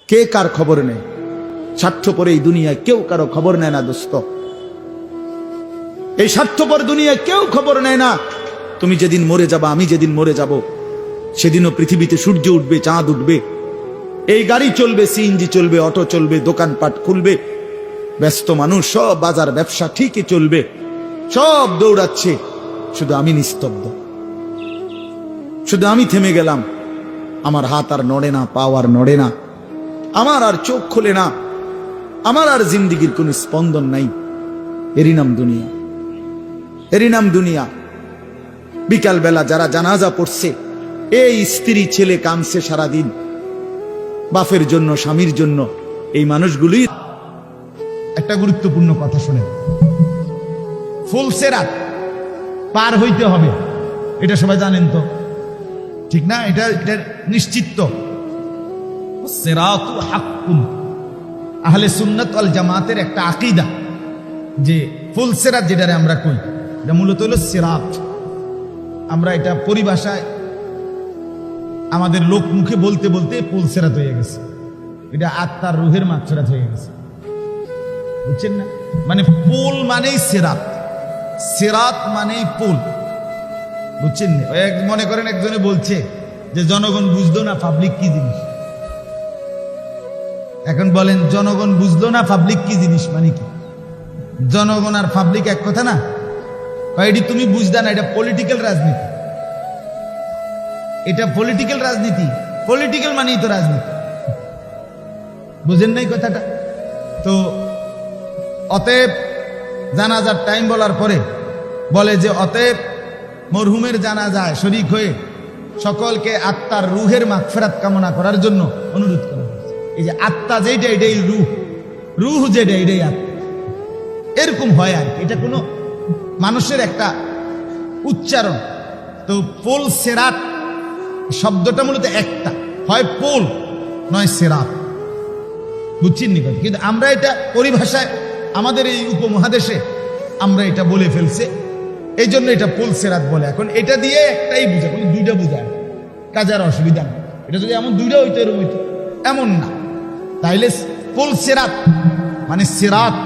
কে কার খবর নেয়? স্বার্থপর এই দুনিয়ায় কেউ কারো খবর নেয় না দোস্ত। এই স্বার্থপর দুনিয়ায় কেউ খবর নেয় না। তুমি যেদিন মরে যাবা, আমি যেদিন মরে যাব, সেদিনও পৃথিবীতে সূর্য উঠবে, চাঁদ উঠবে, এই গাড়ি চলবে, সিএনজি চলবে, অটো চলবে, দোকানপাট খুলবে, ব্যস্ত মানুষ সব বাজার ব্যবসা ঠিকই চলবে, সব দৌড়াচ্ছে, শুধু আমি নিস্তব্ধ, শুধু আমি থেমে গেলাম। আমার হাত আর নড়ে না, পা আর নড়ে না, আমার আর চোখ খোলে না, আমার আর জিন্দিগির কোন স্পন্দন নাই। এরই নাম দুনিয়া, এরই নাম দুনিয়া। বিকাল বেলা যারা জানাজা পড়ছে, এই স্ত্রী ছেলে কাঁদছে সারাদিন বাপের জন্য, স্বামীর জন্য, এই মানুষগুলি। একটা গুরুত্বপূর্ণ কথা শুনে, ফুলসেরাত পার হইতে হবে, এটা সবাই জানেন তো, ঠিক না? এটা নিশ্চিত তো। সিরাতু হাক্কুন, আহলে সুন্নাত ওয়াল জামাতের একটা আকীদা যে ফুলসেরাত যেটারে আমরা কই, এটা মূলত হলো সিরাত। আমরা এটা পরিভাষায় আমাদের লোক মুখে বলতে বলতে ফুলসেরাত হয়ে গেছে। এটা আত্মার রুহের মাগফিরাত হয়ে গেছে, বুঝছেন না? মানে পুল মানেই সিরাত, সিরাত মানেই পুল, বুঝছেন না? মনে করেন একজনে বলছে যে জনগণ বুঝলো না পাবলিক কি জিনিস। এখন বলেন জনগণ বুঝলো না পাবলিক কি জিনিস মানে কি? জনগণ আর পাবলিক এক কথা না? এটি তুমি বুঝদা না, এটা পলিটিক্যাল রাজনীতি, এটা পলিটিক্যাল রাজনীতি। পলিটিক্যাল মানেই তো রাজনীতি, বুঝেন নাই কথাটা? তো অতএব জানাজার টাইম বলার পরে বলে যে অতএব মরহুমের জানাজায় শরীক হয়ে সকলকে আত্মার রুহের মাগফিরাত কামনা করার জন্য অনুরোধ করা হয়েছে। এই যে আত্মা যেটা, এটাই রুহ, রুহ যেটা, এটাই আত্মা। এরকম হয় আর এটা কোনো মানুষের একটা উচ্চারণ। তো পোল সেরাত শব্দটা মূলত একটা, হয় পোল নয় সেরাত, বুঝছেন নি? কিন্তু আমরা এটা পরিভাষায় আমাদের এই উপমহাদেশে আমরা এটা বলে ফেলছে, এই জন্য এটা পোল সেরাত বলে। এখন এটা দিয়ে একটাই বুঝায়, কোনো দুইটা বুঝায়, কাজার অসুবিধা নেই। এটা যদি এমন দুইটা হইতো, এরকম হইতো, এমন না। তাইলে পোল সেরাত মানে সেরাত,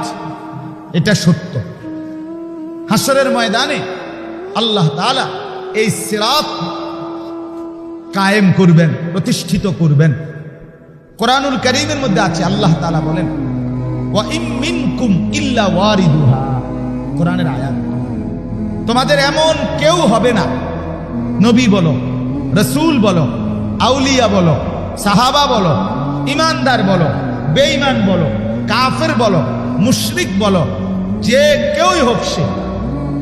এটা সত্য। হাসরের ময়দানে আল্লাহ তাআলা এই সিরাত কায়েম করবেন, প্রতিষ্ঠিত করবেন। কোরআনুল কারীমের মধ্যে আছে, আল্লাহ তাআলা বলেন ওয়া ইম মিনকুম ইল্লা ওয়ারিদুহা, কোরআনের আয়াত। তোমাদের এমন কেউ হবে না, নবী বলো, রাসূল বলো, আউলিয়া বলো, সাহাবা বলো, ইমানদার বলো, বেঈমান বলো, কাফের বলো, মুশরিক বলো, যে কেউই হোক সে,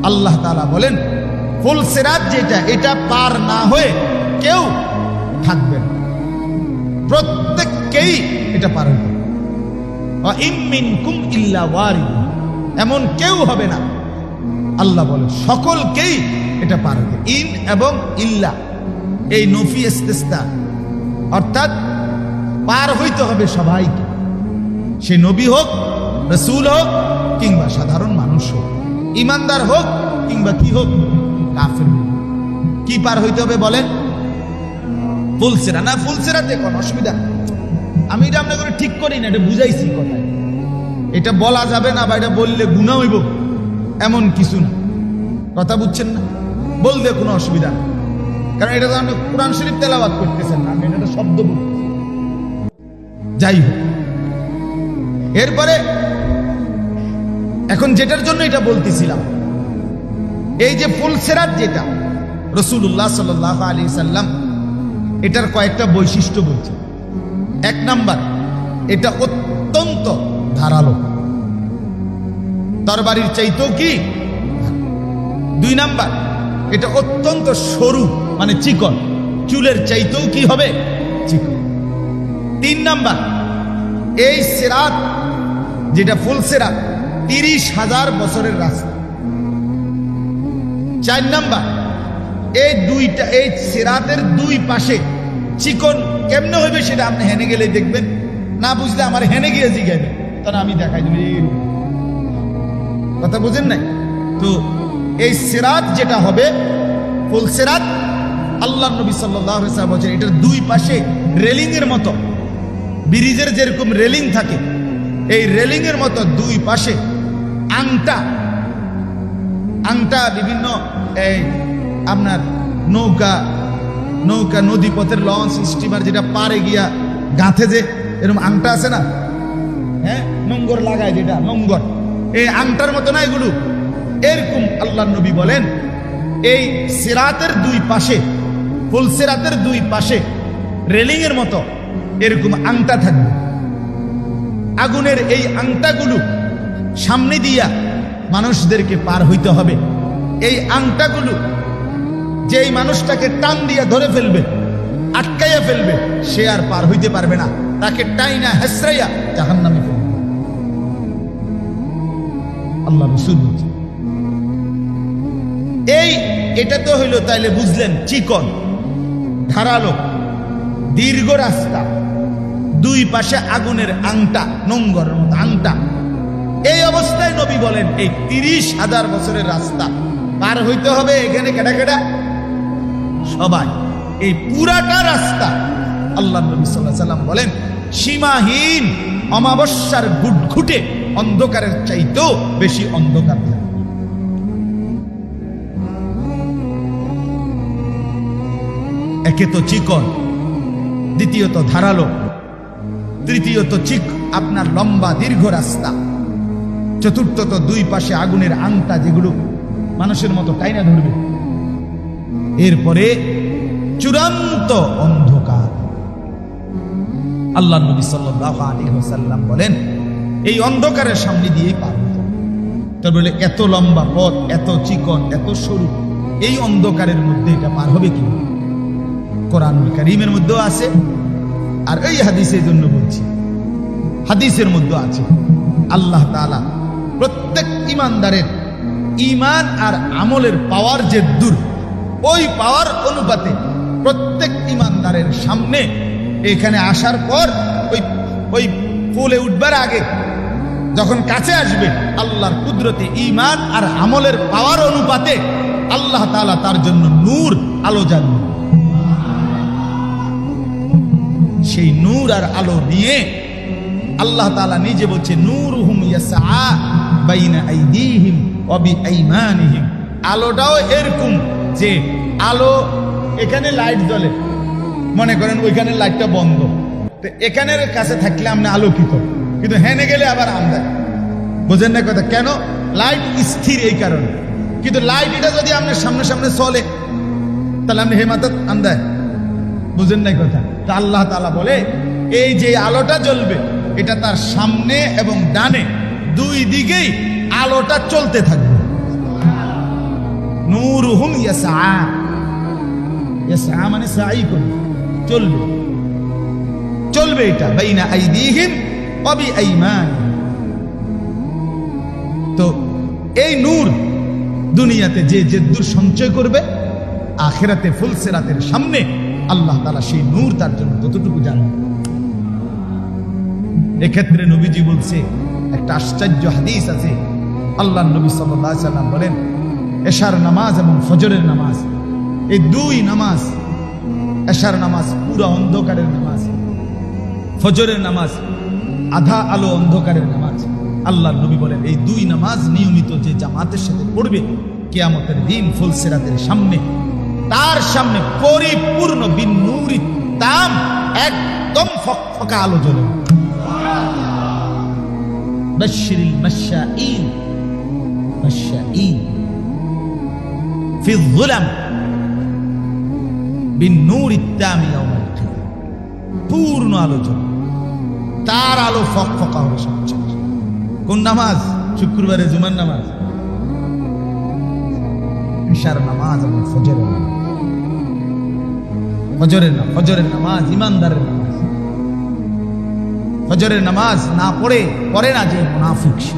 আল্লাহ তাআলা বলেন ফুল সিরাত যেটা, এটা পার না হয়ে কেউ থাকবে না, প্রত্যেককেই এটা পার হইবে। ওয়া ইম মিনকুম ইল্লা ওয়ারিদ, এমন কেউ হবে না, আল্লাহ বলে সকলকেই এটা পার হইবে। ইন এবং ইল্লা এই নফি ইস্তিসনা, অর্থাৎ পার হইতে হবে সবাইকে, সে নবী হোক, রাসূল হোক, কিংবা সাধারণ মানুষ হোক, ইমানদার হোক কিংবা কি হোক, কাফের হোক। কি পার হইতে হবে বলেন? ফুলসেরা না, ফুলসেরাতে কোন অসুবিধা, আমি এটা আপনাকে ঠিক করি না, এটা বুঝাইছি কথায়। এটা বলা যাবে না বা এটা বললে গুনাহ হইব এমন কিছু না, কথা বুঝছেন না? বলতে কোনো অসুবিধা না, কারণ এটা তো আপনি কোরআন শরীফ তেলাওয়াত করতেছেন না, আপনি এটা শব্দ বলতেছেন। যাই হোক, এরপরে এখন যেটার জন্য এটা বলতেছিলাম, এই যে ফুলসেরাত যেটা, রাসূলুল্লাহ সাল্লাল্লাহু আলাইহি সাল্লাম এটার কয়েকটা বৈশিষ্ট্য বলছে। এক নাম্বার, এটা অত্যন্ত ধারালো, তরবারির চাইতেও কি। দুই নাম্বার, এটা অত্যন্ত সরু মানে চিকন, চুলের চাইতেও কি হবে, চিকন। তিন নাম্বার, এই সিরাত যেটা ফুলসেরাত 30,000 বছরের রাস্তা। চার নাম্বার, এই সিরাতের দুই পাশে চিকন কেমনে হইবে সেটা আপনি হেনে গেলে দেখবেন, না বুঝলে আমার হেনে গিয়ে জিজ্ঞাসা, তাহলে আমি দেখাই দেব। কথা বুঝেন নাই? তো এই সিরাত যেটা হবে ফুলসেরাত, আল্লাহ নবী সাল্লাল্লাহু আলাইহি ওয়াসাল্লাম বলেন এটার দুই পাশে রেলিং এর মতো ব্রিজের যেরকম রেলিং থাকে, এই রেলিং এর মতো দুই পাশে আংটা আংটা বিভিন্ন এই আপনার নৌকা নৌকা নদী পথের লঞ্চ স্টিমার যেটা পারে গিয়া গাঁথে যে এরকম আংটা আছে না, হ্যাঁ, নোঙ্গর লাগায় যেটা নোঙ্গর, এই আংটার মতো না এগুলো। এরকম আল্লাহ নবী বলেন এই সিরাতের দুই পাশে, ফুল সিরাতের দুই পাশে রেলিং এর মতো এরকম আংটা থাকবে। আগুনের এই আংটাগুলো সামনে দিয়া মানুষদেরকে পার হইতে হবে। এই আংটাগুলো যেই মানুষটাকে টান দিয়া ধরে ফেলবে, আটকাইয়া ফেলবে, সে আর পার হইতে পারবে না, তাকে টাইনা হেসরাইয়া জাহান্নামে ফেলবে। আল্লাহ রাসূল বলছেন এটা তো হইল, তাইলে বুঝলেন চিকন ধারালো দীর্ঘ রাস্তা, দুই পাশে আগুনের আংটা, নোঙ্গরের মতো আংটা। এই অবস্থায় নবী বলেন এই 30,000 বছরের রাস্তা পার হইতে হবে। এখানে কেডা কেডা? সবাই। এই পুরাটা রাস্তা আল্লাহ নবী সাল্লাল্লাহু আলাইহি সাল্লাম বলেন সীমাহীন অমাবস্যার ঘুটঘুটে অন্ধকারের চাইতেও বেশি অন্ধকার থাকে। একে তো চিকন, দ্বিতীয়ত ধারালো, তৃতীয়ত আপনার লম্বা দীর্ঘ রাস্তা, চতুর্থত দুই পাশে আগুনের আংটা যেগুলো মানুষের মতো টাইনা ধরবে। এরপরে চূড়ান্ত অন্ধকার। আল্লাহ নবী সাল্লাল্লাহু আলাইহি ওয়াসাল্লাম বলেন এই অন্ধকারের সামনে দিয়েই পার হতে হবে। তার বলে এত লম্বা পথ, এত চিকন, এত সরু, এই অন্ধকারের মধ্যে এটা পার হবে কি? কোরআনুল কারীমের মধ্যেও আছে, আর এই হাদিসের জন্য বলছি, হাদিসের মধ্যে আছে আল্লাহ তাআলা প্রত্যেক ইমানদারের ইমান আর আমলের পাওয়ার যে দূর, ওই পাওয়ার অনুপাতে প্রত্যেক ইমানদারের সামনে এখানে আসার পর ওই ফুলে উঠবার আগে যখন কাছে আসবে, আল্লাহর কুদরতে ইমান আর আমলের পাওয়ার অনুপাতে আল্লাহ তাআলা তার জন্য নূর, আলো জ্বালবে। সেই নূর আর আলো নিয়ে আল্লাহ তাআলা নিজে বলছে নূরুহুম ইয়াসআ বাইনা আইদিহিম ওয়া বিআইমানিহিম। আলোটাও এরকম যে আলো, এখানে লাইট জ্বলে, মনে করেন ওইখানে লাইটটা বন্ধ, তো এখানের কাছে থাকলে আপনি আলোকিত, কিন্তু হেনে গেলে আবার আন্ধার। বোঝেন না কথা? কেন? লাইট স্থির এই কারণে। কিন্তু লাইট এটা যদি আপনার সামনে সামনে চলে তাহলে আপনি হেমাতত আন্দায়। বুঝেন নাই কথা? তা আল্লাহ তাআলা বলে এই যে আলোটা জ্বলবে এটা তার সামনে এবং ডানে দুই দিকেই আলোটা চলতে থাকবে। নূরুহুম ইয়াসআ, ইয়াসআ মানে সাই করবে, চলবে, চলবে এটা বাইনা আইদিহিম ওয়া বিআইমানিহিম। তো এই নূর দুনিয়াতে যে দূর সঞ্চয় করবে, আখিরাতে ফুলসিরাতের সামনে আল্লাহ তাআলা সেই নূর তার জন্য ততটুকু জানবে। এক্ষেত্রে নবীজি বলছে, একটা আশ্চর্য হাদিস আছে, আল্লাহ নবী সাল্লাল্লাহু আলাইহি সাল্লাম বলেন এশার নামাজ এবং ফজরের নামাজ, এই দুই নামাজ, এশার নামাজ পুরো অন্ধকারের নামাজ, ফজরের নামাজ আধা আলো অন্ধকারের নামাজ। আল্লাহ নবী বলেন এই দুই নামাজ নিয়মিত যে জামাতের সাথে পড়বে, কিয়ামতের দিন ফুলসিরাতের সামনে, তার সামনে পরিপূর্ণ বিনূরি তাম একদম ফকফকা আলো জ্বলে। বাশশিরিল মাশশাঈন, মাশশাঈন ফি যুলাম বিনূরি তাম ইয়াউমাল কিয়ামah। পূর্ণ আলো জ্বলে, তার আলো ফকফকা হবে সবচেয়ে। কোন নামাজ? শুক্রবারে জুমার নামাজ, ইশার নামাজ এবং ফজরের নামাজ। ফজরের নামাজ ইমানদারের নামাজ। ফজরের নামাজ না পড়ে না যে মুনাফিক, সে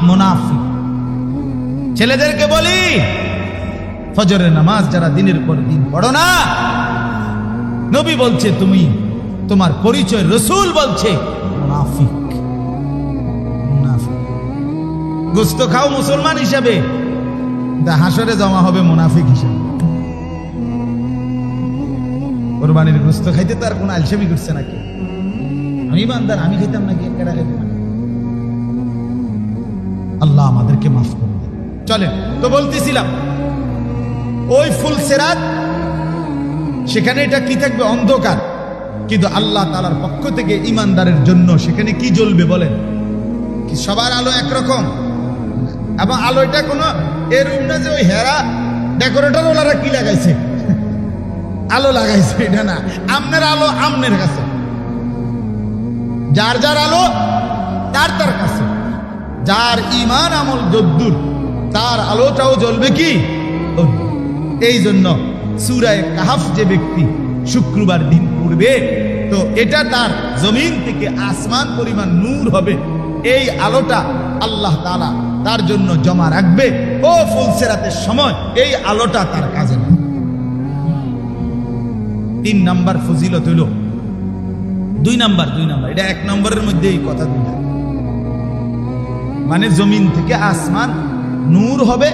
মুনাফিক। ছেলেদেরকে বলি, ফজরের নামাজ যারা দিনের পর দিন পড়ো না, নবী বলছে তুমি, তোমার পরিচয় রাসূল বলছে মুনাফিক। গোস্ত খাও মুসলমান হিসাবে, হাসরে জমা হবে মুনাফিক হিসাবে। কোরবানির গোস্ত খাইতে তো আর কোনো আলসেমি করছে নাকি? আমি বান্দার, আমি খাইতাম নাকি? কেডা খাইতাম নাকি? আল্লাহ আমাদেরকে মাফ করে দেন। চলেন তো, বলতেছিলাম ওই ফুলসেরাত, সেখানে এটা কি থাকবে? অন্ধকার। কিন্তু আল্লাহ তাআলার পক্ষ থেকে ইমানদারের জন্য সেখানে কি জ্বলবে বলেন? কি সবার আলো একরকম? এবং আলোটা কোনো এরকম না যে ওই হেরা ডেকোরেটর ওনারা কি লাগাইছে আলো লাগাইছে, এটা না। আমনের আলো আমনের কাছে, যার যার আলো তার তার কাছে। যার ইমান আমল যদ্দুর, তার আলোটাও জ্বলবে কি? এই জন্য সূরা কাহাফ যে ব্যক্তি শুক্রবার দিন পড়বে, তো এটা তার জমিন থেকে আসমান পরিমাণ নূর হবে। এই আলোটা আল্লাহ তাআলা তার জন্য জমা রাখবে। ও ফুলসেরাতের সময় এই আলোটা তার কাজে লাগবে। 3 নাম্বার ফজিলত হইল, 2 নাম্বার, এটা 1 নম্বরের মধ্যে এই কথা দুইটা, মানে জমিন থেকে আসমান নূর হবে।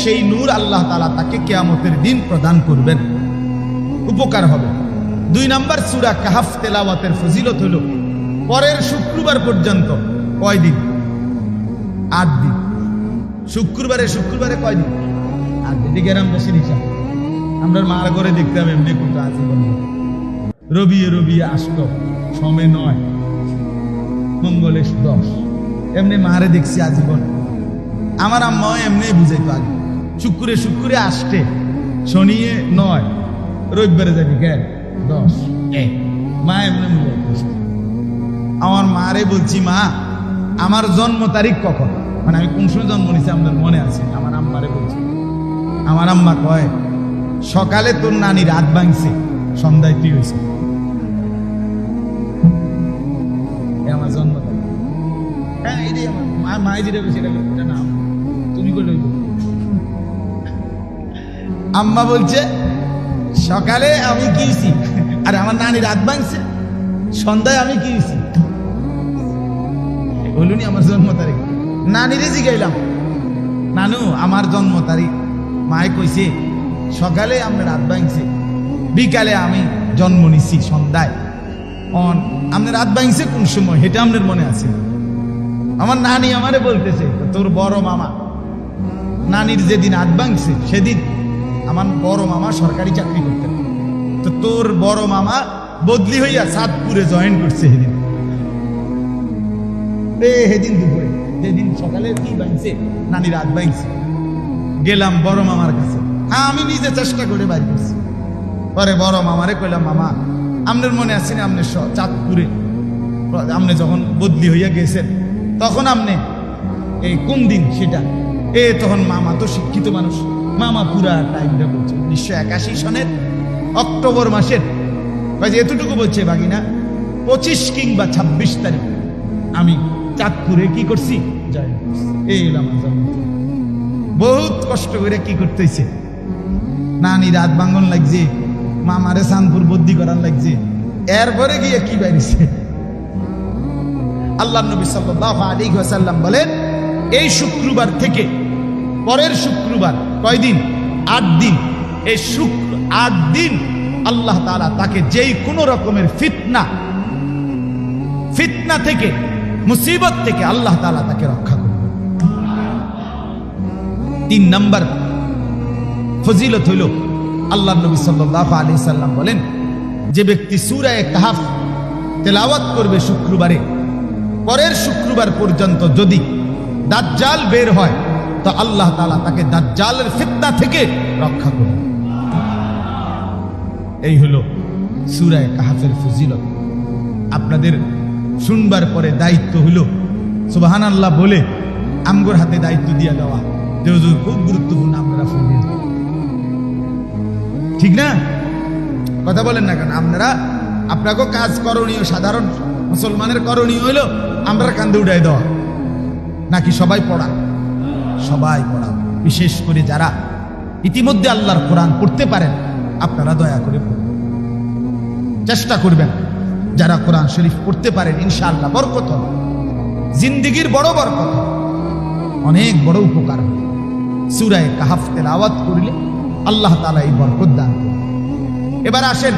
সেই নূর আল্লাহ তাআলা তাকে কিয়ামতের দিন প্রদান করবেন, উপকার হবে। 2 নাম্বার, সূরা কাহাফ তেলাওয়াতের ফজিলত হলো পরের শুক্রবার পর্যন্ত কয় দিন? 8 দিন। শুক্রবারে কয় দিন? 8 দিন। গ্রাম দেশের হিসাব আমরা মার করে দেখতাম, এমনি কোনটা আছে রবিয়ে আসতো, সমে 9, মঙ্গলে 10, এমনি মারে দেখছি আজীবন। আমার আম্মা এমনি বুঝাইতো আগে, শুক্রে আসতে, শনিয়ে 9, রবিবারে যাবি কে 10, মা এমনি বুঝাইতো। আমার মারে বলছি, মা আমার জন্ম তারিখ কখন? মানে আমি কোন সময় জন্ম নিয়েছি আমাদের মনে আছে। আমার আম্মারে বলছি, আমার আম্মা কয়, সকালে তোর নানি রাত ভাঙছে, সন্ধ্যায় তুই হয়েছে। আমার জন্ম তারিখ। হ্যাঁ, এটাই আমার মায়ে যেটা বলছে এটা না, তুমি করলে। আম্মা বলছে সকালে আমি কি হয়েছি, আর আমার নানি রাত ভাঙছে, সন্ধ্যায় আমি কি হয়েছি। বলুনি আমার জন্ম তারিখ। নানিরে জিগাইলাম, নানু আমার জন্ম তারিখ। মায়ে কইছে সকালে আমি রাত ভাঙছে, বিকালে আমি জন্ম নিছি সন্ধ্যায়। আপনি রাত ভাঙছে কোন সময়, এটা আপনার মনে আছে? আমার নানি আমারে বলতেছে, তোর বড় মামা নানির যেদিন রাত ভাঙছে সেদিন আমার বড় মামা সরকারি চাকরি করতেন, তো তোর বড় মামা বদলি হইয়া চাঁদপুরে জয়েন করছে সেদিন। সেদিন দুপুরে, যেদিন সকালে কি ভাঙছে, নানি রাত ভাঙছে। গেলাম বড় মামার কাছে, আমি নিজে চেষ্টা করে বাড়ি করছি। পরে বড় মামারে কইলাম, মামা আপনার মনে আছে না আপনি চাঁদপুরে আপনি যখন বদলি হইয়া গেছেন, তখন আপনি এই কোন দিন সেটা? তখন মামা তো শিক্ষিত মানুষ, মামা পুরা টাইমটা বলছে 1981 সনের অক্টোবর মাসের, এতটুকু বলছে বাগিনা 25 কিংবা 26 তারিখ আমি চাঁদপুরে কি করছি, এই আমার জন্ম। বহুত কষ্ট করে কি করতেছে, নানি রাত ভাঙন লাগছে, মামারে চাঁদপুর বদলি করার লাগছে, এরপরে গিয়ে কি বাইরেছে। আল্লাহ নবী সাল্লাল্লাহু আলাইহি ওয়াসাল্লাম বলেন, এই শুক্রবার থেকে পরের শুক্রবার কয় দিন? 8 দিন। এই 8 দিন আল্লাহ তাআলা তাকে যেই কোনো রকমের ফিতনা থেকে, মুসিবত থেকে আল্লাহ তাআলা তাকে রক্ষা করবে। 3 নাম্বার ফজিলত হইল, আল্লাহ নবী সাল্লাল্লাহু আলাইহি সাল্লাম বলেন, যে ব্যক্তি সূরা কাহাফ তেলাওয়াত করবে শুক্রবারে, পরের শুক্রবার পর্যন্ত যদি দাজ্জাল বের হয়, তো আল্লাহ তাআলা তাকে দাজ্জালের ফিতনা থেকে রক্ষা করবে। এই হলো সূরা কাহাফের ফজিলত। আপনাদের শুনবার পরে দায়িত্ব হলো সুবহানাল্লাহ বলে আমগোর হাতে দায়িত্ব দিয়ে দেওয়া, যে হুজুর খুব গুরুত্বপূর্ণ, আপনারা ফোন দিয়ে, ঠিক না? কথা বলেন না কেন? আপনাকেও কাজ করণীয়, সাধারণ মুসলমানের করণীয় হইল আমরা কান্দে উঠাই দেওয়া, নাকি সবাই পড়া? সবাই পড়া। বিশেষ করে যারা ইতিমধ্যে আল্লাহর কোরআন পড়তে পারেন, আপনারা দয়া করে পড়ুন, চেষ্টা করবেন। যারা কোরআন শরীফ পড়তে পারেন, ইনশাআল্লাহ বরকত হবে, জিন্দেগীর বড় বরকত, অনেক বড় উপকার হবে। সূরা কাহাফ তেলাওয়াত করলে আল্লাহ তাআলা এই বরকত দান করবেন। এবার আসেন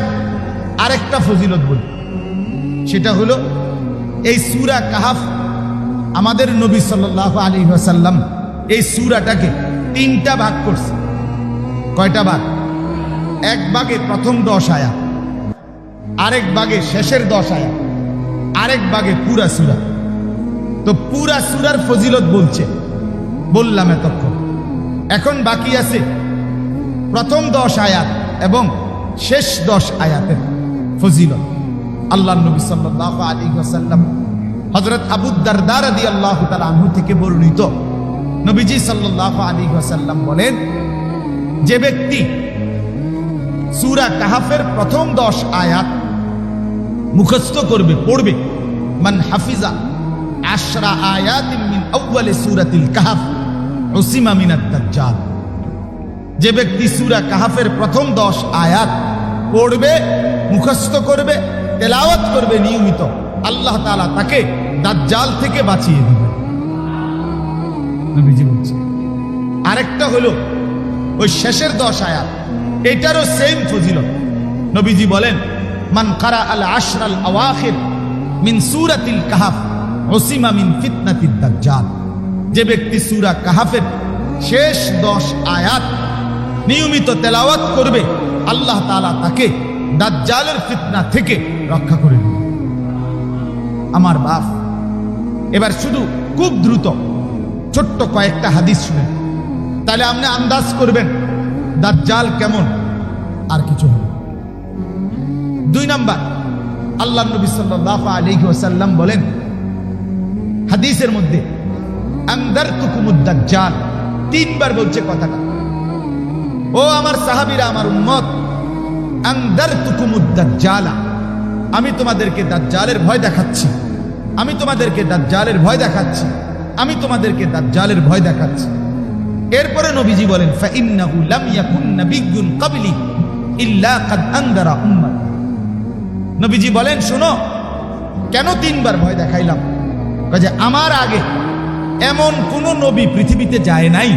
আরেকটা ফজিলত বলি, সেটা হলো এই সূরা কাহাফ আমাদের নবী সাল্লাল্লাহু আলাইহি ওয়াসাল্লাম এই সূরাটাকে 3টা ভাগ করছে। কয়টা ভাগ? এক ভাগে প্রথম 10 আয়াত, আরেক ভাগে শেষের 10 আয়াত, আরেক ভাগে পুরা সূরা। তো পুরা সূরার ফজিলত বলছে, বললাম এতক্ষণ। এখন বাকি আছে প্রথম 10 আয়াত এবং শেষ 10 আয়াতের ফজিলত। আল্লাহর নবী সাল্লাল্লাহু আলাইহি ওয়াসাল্লাম হযরত আবু দারদা রাদিয়াল্লাহু তাআলা আনহু থেকে বর্ণিত, নবীজি সাল্লাল্লাহু আলাইহি ওয়াসাল্লাম বলেন, যে ব্যক্তি সূরা কাহাফের প্রথম 10 আয়াত মুখস্থ করবে, পড়বে, মান হাফিজা 10 আয়াতিন মিন আউয়ালি সূরাতিল কাহাফ উসিমা মিনাত দাজ্জাল। যে ব্যক্তি সূরা কাহাফের প্রথম 10 আয়াত পড়বে, মুখস্থ করবে, তেলাওয়াত করবে নিয়মিত, আল্লাহ তাআলা তাকে দাজ্জাল থেকে বাঁচিয়ে দিবেন, নবীজি বলছেন। আরেকটা হলো ওই শেষের 10 আয়াত, এটারও সেম ফজিলত। নবীজি বলেন, মান কারা আল 10 আল আওয়াখির মিন সূরাতিল কাহাফ উসিমা মিন ফিতনাতিদ দাজ্জাল। যে ব্যক্তি সূরা কাহাফের শেষ 10 আয়াত নিয়মিত তেলাওয়াত করবে, আল্লাহ তাআলা তাকে দাজ্জালের ফিতনা থেকে রক্ষা করে দিবেন। আমার বাপ, এবার শুধু খুব দ্রুত ছোট্ট কয়েকটা হাদিস শুনেন, তাহলে আপনি আন্দাজ করবেন দাজ্জাল কেমন। আর কিছু হবে। 2 নাম্বার, আল্লাহর নবী সাল্লাল্লাহু আলাইহি ওয়াসাল্লাম বলেন হাদিসের মধ্যে, আনদারতুকুমুদ দাজ্জাল, 3 বার বলছে কথাটা। ও আমার সাহাবীরা, আমার উম্মত, আনদারতুকুমুদ দাজ্জালা, আমি তোমাদেরকে দাজ্জালের ভয় দেখাচ্ছি, আমি তোমাদেরকে দাজ্জালের ভয় দেখাচ্ছি, আমি তোমাদেরকে দাজ্জালের ভয় দেখাচ্ছি। এরপরে নবীজি বলেন, ফাইন্নাহু লাম ইয়াকুন নাবিয়্যুন ক্বাবলি ইল্লা ক্বাদ আনদারা উম্মাত। নবীজি বলেন, শোনো, কেন 3 বার ভয় দেখাইলাম? কাজে আমার আগে এমন কোন নবী পৃথিবীতে যায় নাই,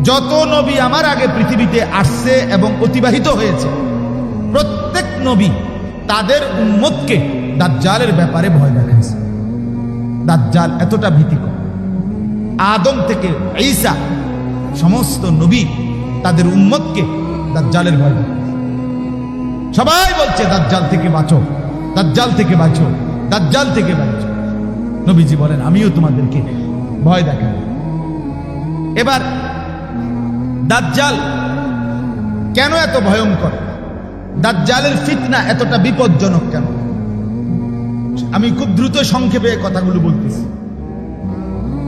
যত নবী আমার আগে পৃথিবীতে আসছে এবং অতিবাহিত হয়েছে, প্রত্যেক নবী তাদের উম্মতকে দাজ্জালের ব্যাপারে ভয় দেখাইছে। দাজ্জাল এতটা ভীতিকর। আদম থেকে ঈসা সমস্ত নবী তাদের উম্মতকে দাজ্জালের ভয় দেখাইছে। সবাই বলছে দাজ্জাল থেকে বাঁচো, দাজ্জাল থেকে বাঁচো, দাজ্জাল থেকে বাঁচো। নবীজি বলেন, আমিও তোমাদেরকে ভয় দেখাই। এবার দাজ্জাল কেন এত ভয়ঙ্কর? দাজ্জালের ফিতনা এতটা বিপজ্জনক কেন? আমি খুব দ্রুত সংক্ষেপে কথাগুলো বলতেছি।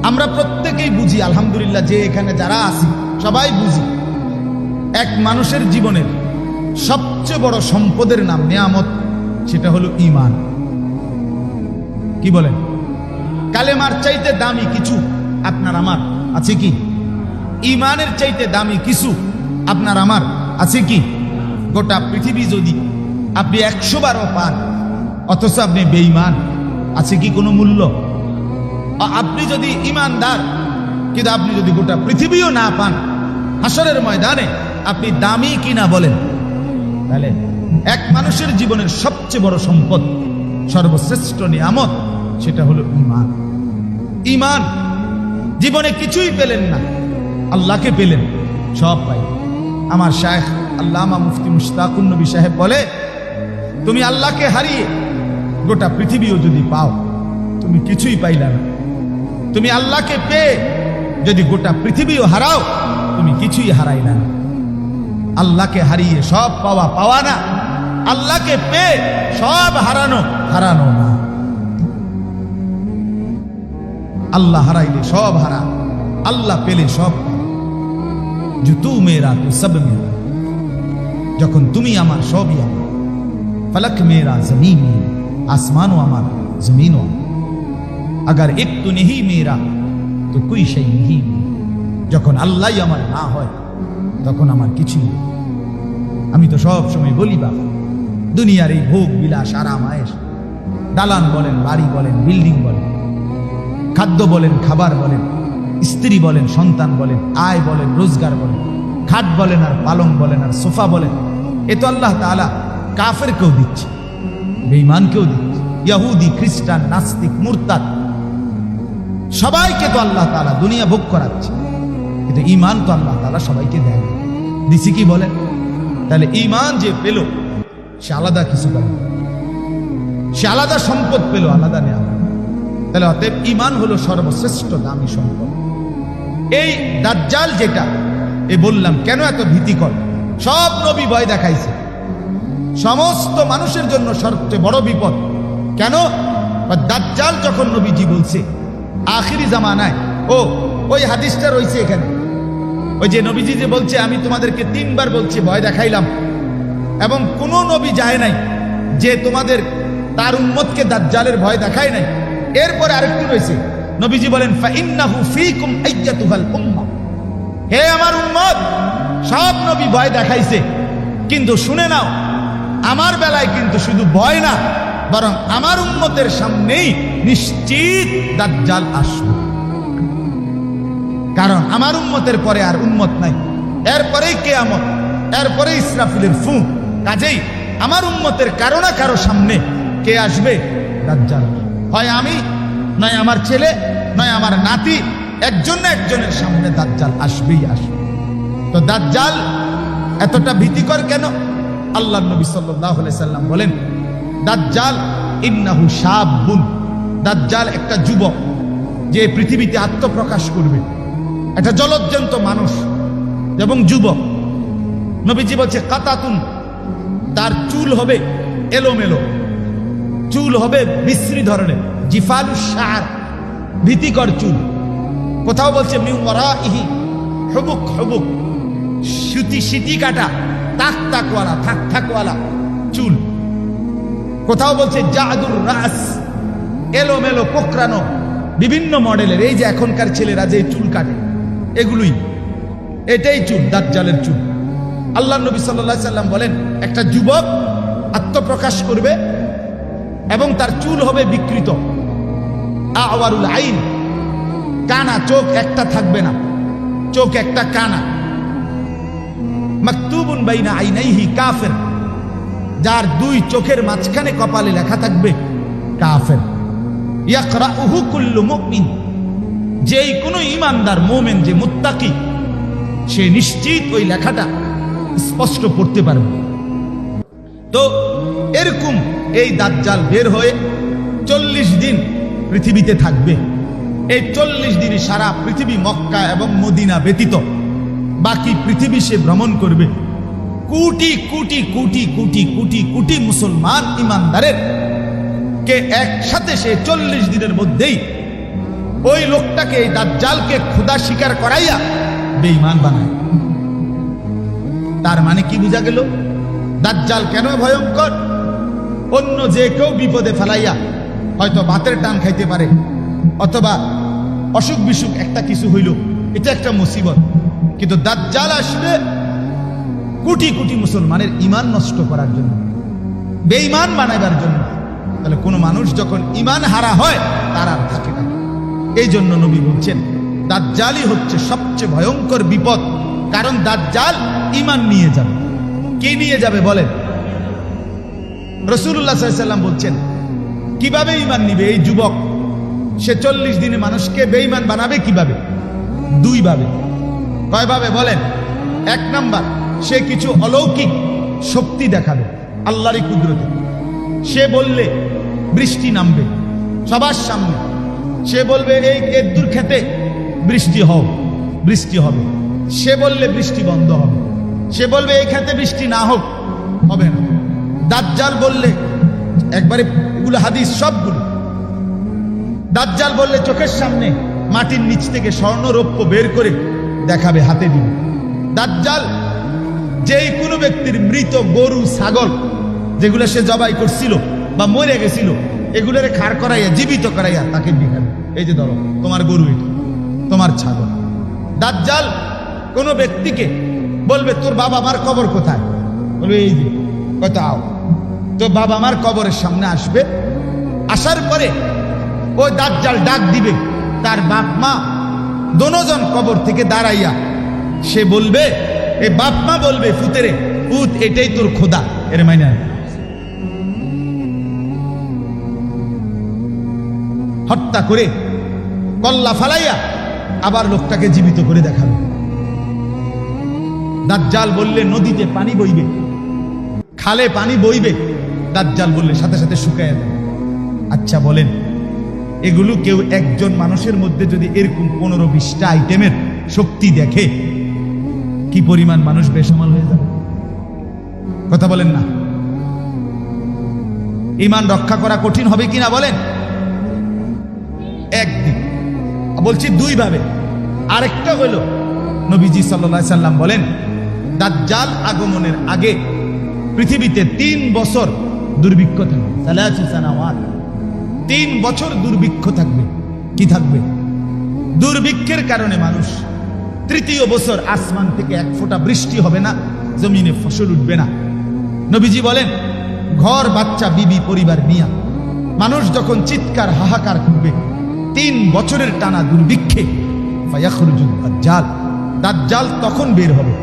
আমরা প্রত্যেকেই বুঝি, আলহামদুলিল্লাহ, যে এখানে যারা আছি সবাই বুঝি, এক মানুষের জীবনের সবচেয়ে বড় সম্পদের নাম নিয়ামত, সেটা হলো ঈমান। কি বলেন? কালেমার চাইতে দামি কিছু আপনার আমার আছে কি? ঈমানের চাইতে দামি কিছু আপনার আমার আছে কি? গোটা পৃথিবী যদি আপনি 100 বারও পান, অথচ আপনি বেঈমান, আছে কি কোনো মূল্য? আপনি যদি ঈমানদার, কিন্তু আপনি যদি গোটা পৃথিবীও না পান, হাসরের ময়দানে আপনি দামি কিনা বলেন? তাহলে এক মানুষের জীবনের সবচেয়ে বড় সম্পদ, সর্বশ্রেষ্ঠ নিয়ামত, সেটা হলো ঈমান। ঈমান, জীবনে কিছুই পেলেন না, আল্লাহকে পেলেন, সব পাই। আমার শায়েখ আল্লামা মুফতি মুশতাকুন নবী সাহেব বলে, তুমি আল্লাহকে হারিয়ে গোটা পৃথিবীও যদি পাও, তুমি কিছুই পাইলা না। তুমি আল্লাহকে পেয়ে যদি গোটা পৃথিবীও হারাও, তুমি কিছুই হারাইলা না। আল্লাহকে হারিয়ে সব পাওয়া পাওয়া না, আল্লাহকে পেয়ে সব হারানো হারানো না। আল্লাহ হারাইলে সব হারা, আল্লাহ পেলে সব। जो तू मेरा तो सब मेरा, যখন তুমি আমার সবই আমার। फलक मेरा जमीन में, आसमानों আমার जमीनों। अगर एक तो नहीं मेरा तो कोई शै नहीं। যখন আল্লাহই আমার না হয়, তখন আমার কিছুই নেই। আমি তো সব সময় বলি, বাবা, দুনিয়ার এই ভোগ বিলাস আরাম আয়েশ, দালান বলেন, বাড়ি বলেন, বিল্ডিং বলেন, খাদ্য বলেন, খাবার বলেন, স্ত্রী বলেন, সন্তান বলেন, আয় বলেন, রোজগার বলেন, খাট বলেন আর পালং বলেন আর সোফা বলেন, এ তো আল্লাহ তাআলা কাফেরকেও দিচ্ছে, বেঈমানকেও দিচ্ছে, ইহুদি, খ্রিস্টান, নাস্তিক, মুরতাদ, সবাইকে তো আল্লাহ তাআলা দুনিয়া ভোগ করাচ্ছে, কিন্তু ঈমান তো আল্লাহ তাআলা সবাইকে দেয়। দিছি কি বলেন? তাহলে ঈমান যে পেল সে আলাদা কিছু পেল, সে আলাদা সম্পদ পেল, আলাদা নেওয়া। তাহলে অতএব ঈমান হলো সর্বশ্রেষ্ঠ দামি সম্পদ। এই দাজ্জাল যেটা বললাম কেন এত ভীতিকর, সব নবী ভয় দেখাইছে, সমস্ত মানুষের জন্য সবচেয়ে বড় বিপদ। কেন? দাজ্জাল যখন নবীজি বলছে আখিরি জামানায়, ওই হাদিসটা রয়েছে এখানে, ওই যে নবীজি যে বলছে আমি তোমাদেরকে 3 বার বলছি ভয় দেখাইলাম, এবং কোন নবী যায় নাই যে তোমাদের তার উম্মতকে দাজ্জালের ভয় দেখায় নাই। এরপরে আরেকটু রয়েছে, নবীজি বলেন ফাইন্নাহু ফীকুম আইয়াতুহাল উম্মাহ, হে আমার উম্মত, সব নবী ভয় দেখাইছে, কিন্তু শুনে নাও আমার বেলায় কিন্তু শুধু ভয় না, বরং আমার উম্মতের সামনেই নিশ্চিত দাজ্জাল আসবে। কারণ আমার উম্মতের পরে আর উম্মত নাই, এরপরেই কিয়ামত, এরপরে ইসরাফিলের ফুঁক। কাজেই আমার উম্মতের কারো না কারো সামনে কে আসবে? দাজ্জাল। হয় আমি, নয় আমার ছেলে, নয় আমার নাতি, একজন না একজনের সামনে দাজ্জাল আসবেই আসবে। তো দাজ্জাল এতটা ভীতিকর কেন? আল্লাহর নবী সাল্লাল্লাহু আলাইহি সাল্লাম বলেন দাজ্জাল ইন্নাহু শাবুন, দাজ্জাল একটা যুবক যে পৃথিবীতে আত্মপ্রকাশ করবে, একটা জলজ্জন্ত মানুষ এবং যুবক। নবীজি বলছে কাতাতুন, তার চুল হবে এলোমেলো, চুল হবে বিশ্রী ধরনের, জিফালুশ শার, ভীতিকর চুল। কোথাও বলছে মিন ওয়ারাইহি হুবুক হুবুক, সিটি কাটা, তাক তাকওয়ালা, থাক থাকওয়ালা চুল। কোথাও বলছে জাদুর রাস, এলোমেলো কোকড়ানো বিভিন্ন মডেলের, এই যে এখনকার ছেলেরা যে চুল কাটে এগুলোই, এটাই চুল, দাজ্জালের চুল। আল্লাহ নবী সাল্লাল্লাহু আলাইহি সাল্লাম বলেন একটা যুবক আত্মপ্রকাশ করবে এবং তার চুল হবে বিকৃত, আওয়ারুল আইন, কানা, চোখ একটা থাকবে না, চোখ একটা কানা। মাকতুবুন বাইনা আইনাইহি কাফির, যার 2 চোখের মাঝখানে কপালে লেখা থাকবে কাফের। ইয়াকরাউহু কুল্লু মুমিন, যেই কোনো ঈমানদার মুমিন যে মুত্তাকি, সে নিশ্চিত ওই লেখাটা স্পষ্ট পড়তে পারবে। তো এরকম এই দাজ্জাল বের হয়ে 40 দিন পৃথিবীতে থাকবে। এই 40 দিনে সারা পৃথিবী, মক্কা এবং মদিনা ব্যতীত বাকি পৃথিবী সে ভ্রমণ করবে। কোটি কোটি কোটি কোটি কোটি কোটি মুসলমান ইমানদারের কে একসাথে সে 40 দিনের মধ্যেই ওই লোকটাকে, এই দাজ্জালকে খোদা স্বীকার করাইয়া বেঈমান বানায়। তার মানে কি বোঝা গেল? দাজ্জাল কেন ভয়ঙ্কর? অন্য যে কেউ বিপদে ফেলাইয়া হয়তো ভাতের টান খাইতে পারে, অথবা অসুখ বিসুখ একটা কিছু হইল, এটা একটা মুসিবত। কিন্তু দাজ্জাল আসলে কোটি কোটি মুসলমানের ঈমান নষ্ট করার জন্য, বেঈমান বানাবার জন্য। তাহলে কোন মানুষ যখন ঈমান হারা হয় তার আর থাকে না। এই জন্য নবী বলছেন দাজ্জালই হচ্ছে সবচেয়ে ভয়ঙ্কর বিপদ, কারণ দাজ্জাল ঈমান নিয়ে যাবে। কি নিয়ে যাবে বলেন? রাসূলুল্লাহ সাল্লাল্লাহু আলাইহি ওয়াসাল্লাম বলছেন কিভাবে ঈমান নিবে এই যুবক? সে 40 দিনে মানুষকে বেঈমান বানাবে কিভাবে? 2 ভাবে। কয়ভাবে বলেন? 1 নাম্বার, সে কিছু অলৌকিক শক্তি দেখাবে, আল্লাহরই কুদরতে। সে বললে বৃষ্টি নামবে সবার সামনে, সে বলবে এই এদ্দুর খেতে বৃষ্টি হোক, বৃষ্টি হবে। সে বললে বৃষ্টি বন্ধ হবে, সে বলবে এই খেতে বৃষ্টি না হোক, হবে না। দাজ্জাল বললে, একবারে এগুলো হাদিস সবগুলো, দাজ্জাল বললে চোখের সামনে মাটির নিচ থেকে স্বর্ণ রৌপ্য বের করে দেখাবে, হাতে দিবে। দাজ্জাল যেই কোনো ব্যক্তির মৃত গরু, ছাগল যেগুলো সে জবাই করছিল বা মরে গেছিল, এগুলোরে খাড় করাইয়া, জীবিত করাইয়া তাকে দেখাবে, এই যে ধরো তোমার গরু, এটা তোমার ছাগল। দাজ্জাল কোনো ব্যক্তিকে বলবে তোর বাবা মার কবর কোথায়? বলবে এই যে, কোথাও। তো বাবা মার কবরের সামনে আসবে, আসার পরে ওই দাজ্জাল ডাক দিবে তার বাপ মা দোনোজন কবর থেকে দাঁড়াইয়া। সে বলবে, এ বাপ মা বলবে ফুতেরে, পুত এটাই তোর খোদা, এর মাইনা হত্যা করে কল্লা ফালাইয়া আবার লোকটাকে জীবিত করে দেখাবে। দাজ্জাল বললে নদীতে পানি বইবে, খালে পানি বইবে, দাজ্জাল বললে সাথে সাথে শুকায় দেবে। আচ্ছা বলেন, এগুলো কেউ একজন মানুষের মধ্যে যদি এরকম 15-20টা আইটেমের শক্তি দেখে, কি পরিমাণ মানুষ বেসামাল হয়ে যাবে? কথা বলেন না? ঈমান রক্ষা করা কঠিন হবে কিনা বলেন? একদিক বলছি, দুই ভাবে। আরেকটা হইল, নবীজি সাল্লাল্লাহু আলাইহি সাল্লাম বলেন, দাজ্জাল আগমনের আগে পৃথিবীতে 3 বছর দুর্ভিক্ষ থাকবে। 3 বছর দুর্ভিক্ষ থাকবে। কি থাকবে? দুর্ভিক্ষের কারণে মানুষ, 3য় বছর আসমান থেকে 1 ফোঁটা বৃষ্টি হবে না, জমিনে ফসল উঠবে না। নবীজি বলেন, ঘর বাচ্চা বিবি পরিবার নিয়া মানুষ যখন চিৎকার হাহাকার করবে 3 বছরের টানা দুর্ভিক্ষে, ফায়াখরুজুল দাজ্জাল, দাজ্জাল তখন বের হবে।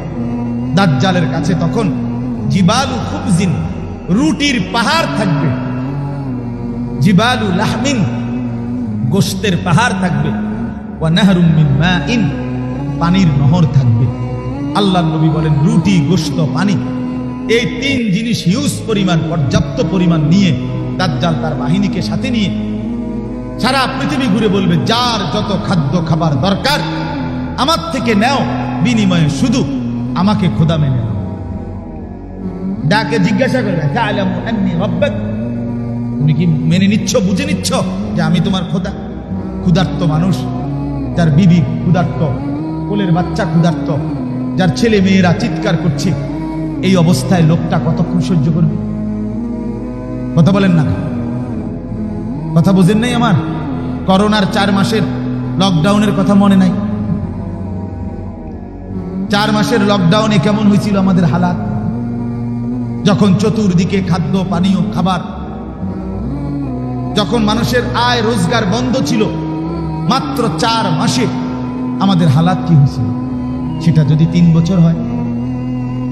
দাজ্জালের কাছে তখন জিবালু খুবজিন, রুটির পাহাড় থাকবে, জিবালু লাহমিন, গোশতের পাহাড় থাকবে, ওয়া নাহরুম মিন মাইন, পানির নহর থাকবে। আল্লাহর নবী বলেন, রুটি, গোশত, পানি, এই 3 জিনিস হিউজ পরিমাণ, পর্যাপ্ত পরিমাণ নিয়ে দাজ্জাল তার বাহিনীকে সাথে নিয়ে সারা পৃথিবী ঘুরে বলবে, যার যত খাদ্য খাবার দরকার আমার থেকে নেও, বিনিময়ে শুধু আমাকে খোদা মেনে নাও। ডাকে জিজ্ঞাসা করবে, তা'লামু আন্নী রাব্বাক, তুমি কি মেনে নিচ্ছ, বুঝে নিচ্ছ যে আমি তোমার খোদা? ক্ষুধার্ত মানুষ, যার বিবি ক্ষুধার্ত, কোলের বাচ্চা ক্ষুধার্ত, যার ছেলে মেয়েরা চিৎকার করছে, এই অবস্থায় লোকটা কতক্ষণ সহ্য করবে? কথা বলেন না? কথা বুঝেন নাই আমার? করোনার 4 মাসের লকডাউনের কথা মনে নাই? 4 মাসের লকডাউনে কেমন হয়েছিল আমাদের হালাত, যখন চতুর্দিকে খাদ্য পানীয় খাবার, যখন মানুষের আয় রোজগার বন্ধ ছিল, মাত্র 4 মাসে আমাদের হালাত কি হয়েছিল? সেটা যদি 3 বছর হয়,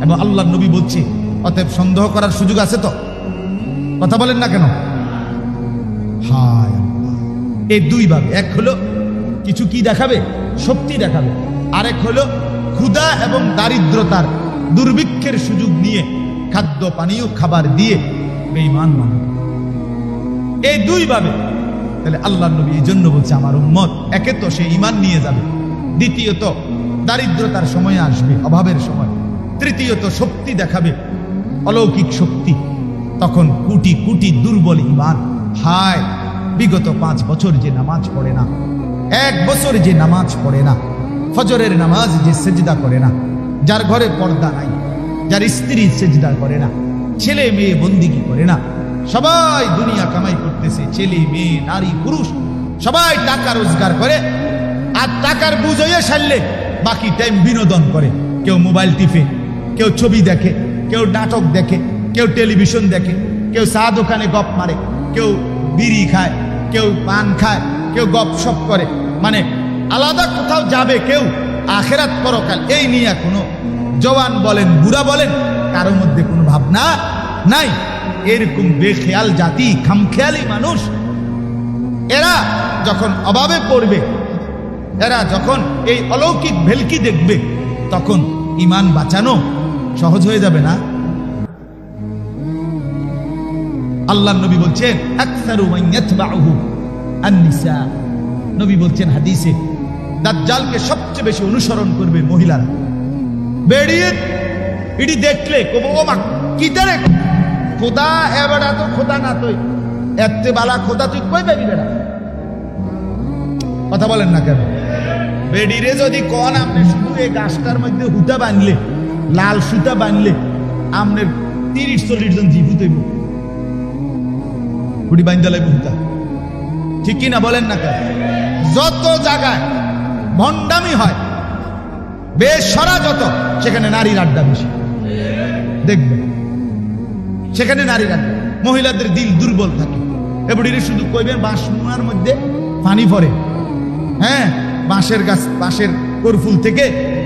এবং আল্লাহর নবী বলছে, অতএব সন্দেহ করার সুযোগ আছে তো? কথা বলেন না কেন? হায় আল্লাহ! এই 2 ভাবে, এক হলো কিছু কি দেখাবে, শক্তি দেখাবে, আরেক হলো ক্ষুধা এবং দারিদ্রতার দুর্ভিক্ষের সুযোগ নিয়ে খাদ্য পানীয় খাবার দিয়ে বেঈমান মানব। এই 2 ভাবে। তাহলে আল্লাহর নবী এই জন্য বলছে, আমার উম্মত, একে তো সে ঈমান নিয়ে যাবে, দ্বিতীয়ত দারিদ্রতার সময় আসবে, অভাবের সময়, তৃতীয়ত শক্তি দেখাবে, অলৌকিক শক্তি, তখন কোটি কোটি দুর্বল ঈমান। হায়, বিগত 5 বছর যে নামাজ পড়ে না, 1 বছর যে নামাজ পড়ে না, ফজরের নামাজ যে সেজদা করে না, যার ঘরে পর্দা নাই, যার স্ত্রী সেজদা করে না, ছেলে মেয়ে বন্দিগি করে না, সবাই দুনিয়া কামাই করতেছে, ছেলে মেয়ে নারী পুরুষ সবাই টাকা রোজগার করে, আর টাকার বুঝ হয়ে সারলে বাকি টাইম বিনোদন করে। কেউ মোবাইল টিপে, কেউ ছবি দেখে, কেউ নাটক দেখে, কেউ টেলিভিশন দেখে, কেউ চা দোকানে গপ মারে, কেউ বিড়ি খায়, কেউ পান খায়, কেউ গপসপ করে, মানে আলাদা কোথাও যাবে কেউ, আখেরাত পরকাল এই নিয়ে কোনো জওয়ান বলেন বুড়া বলেন কারোর মধ্যে কোনো ভাবনা নাই। এরকম বেখেয়াল জাতি, খামখেয়ালি মানুষ, এরা যখন অভাবে পড়বে, এরা যখন এই অলৌকিক ভেলকি দেখবে, তখন ঈমান বাঁচানো সহজ হয়ে যাবে না? আল্লাহর নবী বলছেন, আকসারু মান ইয়াতবাউহু আন-নিসা, নবী বলছেন হাদিসে, দাজ্জালকে সবচেয়ে বেশি অনুসরণ করবে মহিলারা। বেরিয়ে এটি দেখলে কব, ও মা কি তারে খোদা, এবারে তো খোদা না, তুই এতে বালা খোদা তুই কই পাবি বেড়া? কথা বলেন না কেন? বেডিরে যদি কোন আপনি শুধু এই গাছটার মধ্যে হুতা বাঁধলে, লাল সুতা বাঁধলে, আপনার 30-40 জন জীবিত হইব, হুটি বাঁধতে লাগবে হুতা, ঠিক কিনা বলেন না কেন? যত জায়গায় ভণ্ডামি হয়, বেসরা যত, সেখানে নারীর আড্ডা বেশি দেখবেন, সেখানে নারীর আড্ডা। মহিলাদের দিল দুর্বল থাকে, এবারে শুধু কইবেন বাঁশ মুনার মধ্যে পানি পড়ে, হ্যাঁ বাঁশের গাছ, বাঁশের করফুল থেকে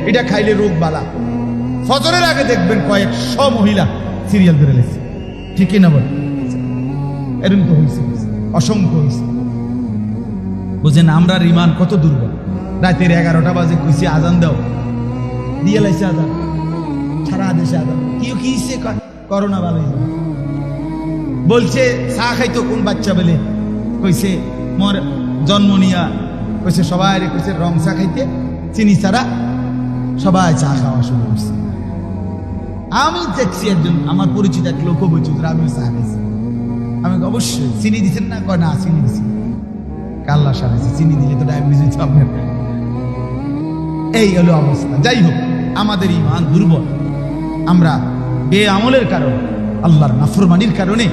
এটা খাইলে রোগ বালা। ফজরের আগে দেখবেন 100 মহিলা সিরিয়াল ধরে লেছে, ঠিক কিনা বল? এরকম তো হয়েছে, অসংখ্য হয়েছে। বুঝেন আমরার ইমান কত দুর্বল। রাতের 11টা বাজে কইছি আজান দাও, দিয়ে লাইছে আজান, সারা দেশে আজান। কি কিছে করোনা ভালো বলছে। চা খাইতো কোন বাচ্চা বলে কইছে মোর জন্ম নিয়া, কইছে সবাই কইছে রং চা খাইতে, চিনি ছাড়া সবাই চা খাওয়া শুরু করছে। আমি দেখছি একজন আমার পরিচিত এক লোক বলছি আমিও চা খাইছি। আমি অবশ্যই চিনি দিচ্ছেন না? কয় না, চিনি দিচ্ছি। কাল্লা সারাইছি, চিনি দিলে তো ডায়াবেটিস হচ্ছে আপনার। এই হলো অবস্থা। যাই হোক, আমাদের ইমান দুর্বল। আমরা বেআমলের কারণে, আল্লাহর নাফরমানির কারণে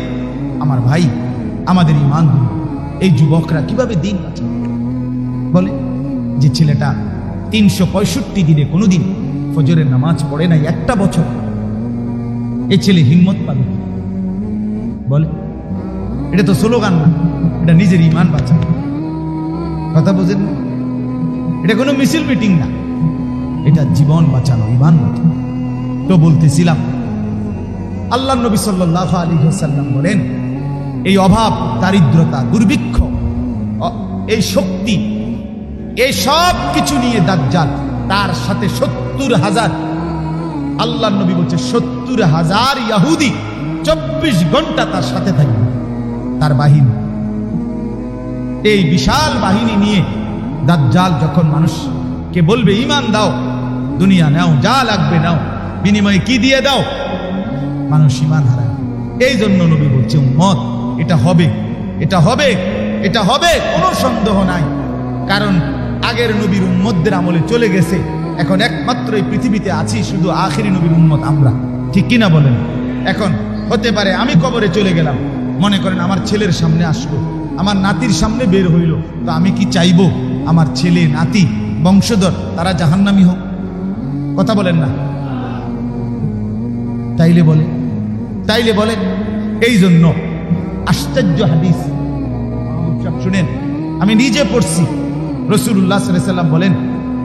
আমার ভাই আমাদের ইমান দুর্বল। এই যুবকরা কিভাবে দিন বাঁচাবে বলে? যে ছেলেটা 365 দিনে কোনোদিন ফজরের নামাজ পড়ে নাই একটা বছর, এ ছেলে হিম্মত পাবে বলে? এটা তো স্লোগান না, এটা নিজের ইমান বাঁচানো। কথা বুঝেন না? এটা কোনো মিছিল মিটিং না, এটা জীবন বাঁচানো, ইমান বাঁচানো। তো বলতেছিলাম, আল্লাহ নবী সাল্লাল্লাহু আলাইহি ওয়াসাল্লাম বলেন, এই অভাব, দারিদ্রতা, দুর্ভিক্ষ, এই শক্তি, এই সব কিছু নিয়ে দাজ্জাল, তার সাথে 70,000, আল্লাহ নবী বলছে 70,000 ইহুদি 24 ঘন্টা তার সাথে থাকবে, তার বাহিনী। এই বিশাল বাহিনী নিয়ে দাজ্জাল যখন মানুষকে বলবে ঈমান দাও, দুনিয়া নাও, যা লাগবে নাও, বিনিময়ে কি দিয়ে দাও, মানুষ ঈমান হারায়। এই জন্য নবী বলছে উম্মত, এটা হবে, এটা হবে, এটা হবে, কোনো সন্দেহ নাই। কারণ আগের নবীর উম্মতদের আমলে চলে গেছে, এখন একমাত্র এই পৃথিবীতে আছি শুধু আখিরি নবীর উম্মত আমরা, ঠিক কিনা বলেন? এখন হতে পারে আমি কবরে চলে গেলাম, মনে করেন আমার ছেলের সামনে আসলো, আমার নাতির সামনে বের হইল, তো আমি কি চাইবো আমার ছেলে, নাতি, বংশধর তারা জাহান্নামী হোক? কথা বলেন না? তাইলে বলে, তাইলে বলেন। এই জন্য আশ্চর্য হাদিস শুনেন, আমি নিজে পড়ছি। রাসূলুল্লাহ সাল্লাল্লাহু আলাইহি ওয়াসাল্লাম বলেন,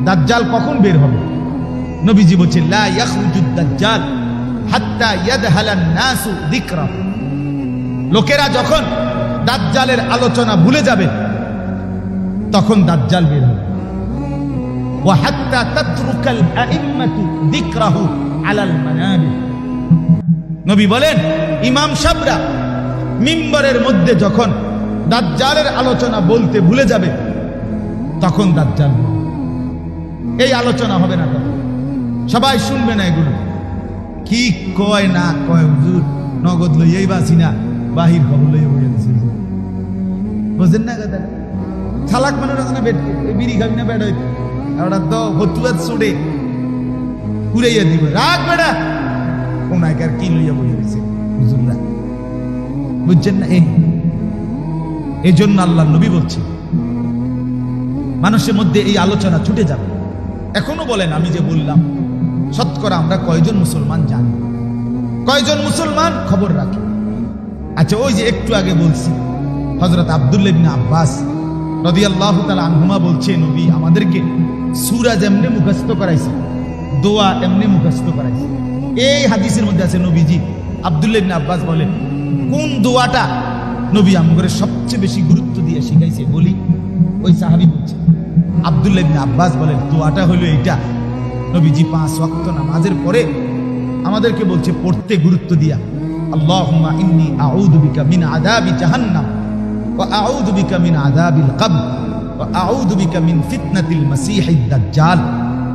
দাজ্জাল কখন বের হবে? নবীজি বলেন, লা ইয়াখরুজুদ দাজ্জাল হাত্তা ইয়াদহালান নাসু যিকরা। লোকেরা যখন দাজ্জালের আলোচনা ভুলে যাবে, তখন দাজ্জাল বের হবে। ওয়া হাত্তা তাতরুকাল আইম্মাতু যিকরাহু আলাল মানাবির। নবী বলেন, ইমাম সাহেবরা মিম্বরের মধ্যে যখন দাজ্জালের আলোচনা বলতে ভুলে যাবে, তখন দাজ্জাল, এই আলোচনা হবে না, তখন সবাই শুনবে না এগুলো। কি কয় না কয় হুজুর, নগদ লইয়াই বাসি না, বাহির খবর লইয়া বইয়া দিছে। বুঝেন না কথা? ছালাক মানুষ না, বিড়ি খাবি না, বেড হইতে ওটা তো হতুয়াত ছুড়ে উড়াইয়া দিব, রাগ বেড়া ওনাকার কি লইয়া বইয়া দিছে হুজুররা। বুঝছেন না? এই জন্য আল্লাহ নবী বলছে মানুষের মধ্যে এই আলোচনা ছুটে যাবে। এখনো বলেন, আমি যে বললাম, শতকরা আমরা কয়জন মুসলমান জানি, কয়জন মুসলমান খবর রাখি? আচ্ছা, ওই যে একটু আগে বলছি, হযরত আব্দুল্লাহ ইবনে আব্বাস রাদিয়াল্লাহু তাআলা আনহুমা বলছে, নবী আমাদেরকে সূরা যেমনি মুখস্থ করাইছে, দোয়া এমনি মুখস্থ করাইছে। এই হাদিসের মধ্যে আছে, নবীজি আব্দুল্লাহ ইবনে আব্বাস বলে, কোন দোয়াটা নবী আমগরে সবচেয়ে বেশি গুরুত্ব দিয়ে শিখাইছে বলি? ওই সাহাবী বলছে, আব্দুল্লাহ ইবনে আব্বাস বলেন, দোয়াটা হলো এইটা, নবীজি 5 ওয়াক্ত নামাজের পরে আমাদেরকে বলছে পড়তে গুরুত্ব দিয়া, আল্লাহুম্মা ইন্নী আউযু বিকা মিন আযাবি জাহান্নাম ওয়া আউযু বিকা মিন আযাবিল কবর ওয়া আউযু বিকা মিন ফিতনাতিল মাসীহিদ দাজ্জাল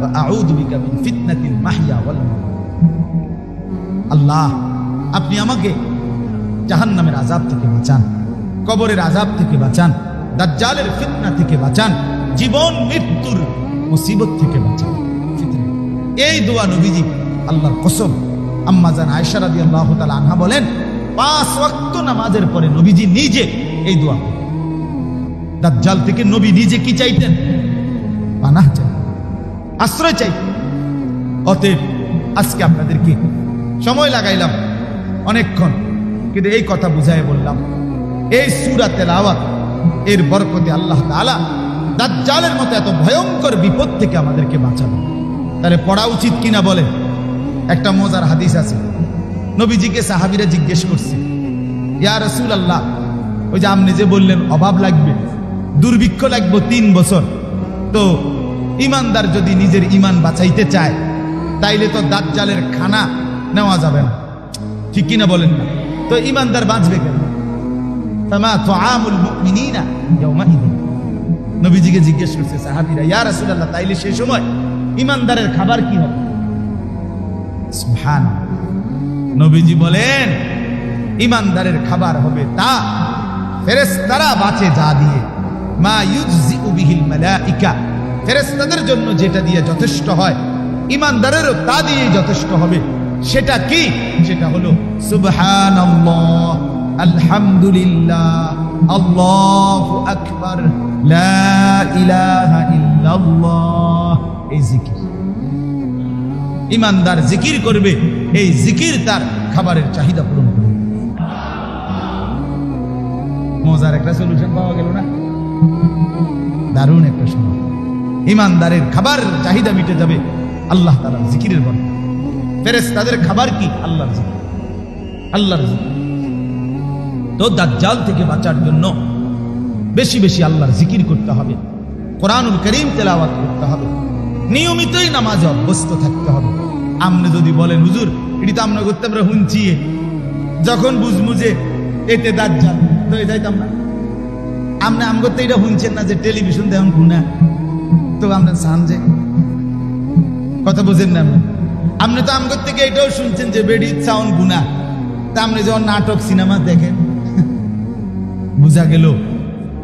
ওয়া আউযু বিকা মিন ফিতনাতিল মাহইয়া ওয়াল মামাত। আল্লাহ, আপনি আমাকে জাহান্নামের আযাব থেকে বাঁচান, কবরের আযাব থেকে বাঁচান, দাজ্জালের ফিতনা থেকে বাঁচান, জীবন মৃত্যুর মুসিবত থেকে বাঁচান। এই দোয়া নবীজি, আল্লাহর কসম, আম্মা জান আয়েশা রাদিয়াল্লাহু তাআলা আনহা বলেন, 5 ওয়াক্ত নামাজের পরে নবীজি নিজে এই দোয়া। দাজ্জাল থেকে নবী নিজে কি চাইতেন? পানাহ চাইতেন, আশ্রয় চাইতেন। অতএব আজকে আপনাদেরকে সময় লাগাইলাম অনেকক্ষণ, কিন্তু এই কথা বুঝায় বললাম, এই সূরা তেলাওয়াত এর বরকতে আল্লাহ তাআলা দাজ্জালের মতো এত ভয়ঙ্কর বিপদ থেকে আমাদেরকে বাঁচাবেন। তাহলে পড়া উচিত কিনা বলে? একটা মজার হাদিস আছে, নবীজিকে সাহাবীরা জিজ্ঞেস করছে, ইয়া রাসূলুল্লাহ, ওই যে আপনি যে বললেন অভাব লাগবে, দুর্ভিক্ষ লাগবে 3 বছর। তো ইমানদার যদি নিজের ইমান বাঁচাইতে চায় তাইলে তো দাজ্জালের খানা নেওয়া যাবে না, ঠিক কিনা বলেন না? তো ইমানদার বাঁচবে কেন? ফামা তুআমুল মুমিনিনা ইয়াওমাইদিন। নবীজিকে জিজ্ঞেস করছে সাহাবীরা, ইয়া রাসূলুল্লাহ, তাইলে সেই সময় ইমানদারের খাবার কি হবে? সুবহানাল্লাহ। নবীজি বলেন, ইমানদারের খাবার হবে তা ফেরেশতারা বাঁচে যা দিয়ে, মা ইউজিউ বিহিল মালাইকা, ফেরেশতাদের জন্য যেটা দিয়ে যথেষ্ট হয় ইমানদারেরও তা দিয়ে যথেষ্ট হবে। সেটা কি? সেটা হলো সুবহানাল্লাহ, আলহামদুলিল্লাহ, আল্লাহু আকবার, লা ইলাহা ইল্লাল্লাহ। এই জিকির ইমানদার জিকির করবে, এই জিকির তার খাবারের চাহিদা পূরণ করবে। মজার একটা সলিউশন পাওয়া গেল না? দারুণ একটা সময়। ইমানদারের খাবার চাহিদা মিটে যাবে আল্লাহ তাআলার জিকিরের বরকতে। ফেরেশতাদের খাবার কি? আল্লাহর জিকির, আল্লাহর জিকির। তো দাজ্জাল থেকে বাঁচার জন্য বেশি বেশি আল্লাহর জিকির করতে হবে, কোরআনুল কারীম তেলাওয়াত করতে হবে, নিয়মিতই নামাজে অভ্যস্ত থাকতে হবে। আপনি যদি বলেন হুজুর এটি তো আমরা করতে আমরা শুনছি, যখন বুঝবো যে এতে দাজ্জাল তো যাইতাম না। আপনি আম করতে এটা শুনছেন না যে টেলিভিশন দেখুন গুনাহ, তো আমরা চান যে কথা বোঝেন না? আপনি তো আম করতে গিয়ে এটাও শুনছেন যে বেডি সাউন্ড গুনাহ, তা আপনি যখন নাটক সিনেমা দেখেন বোঝা গেল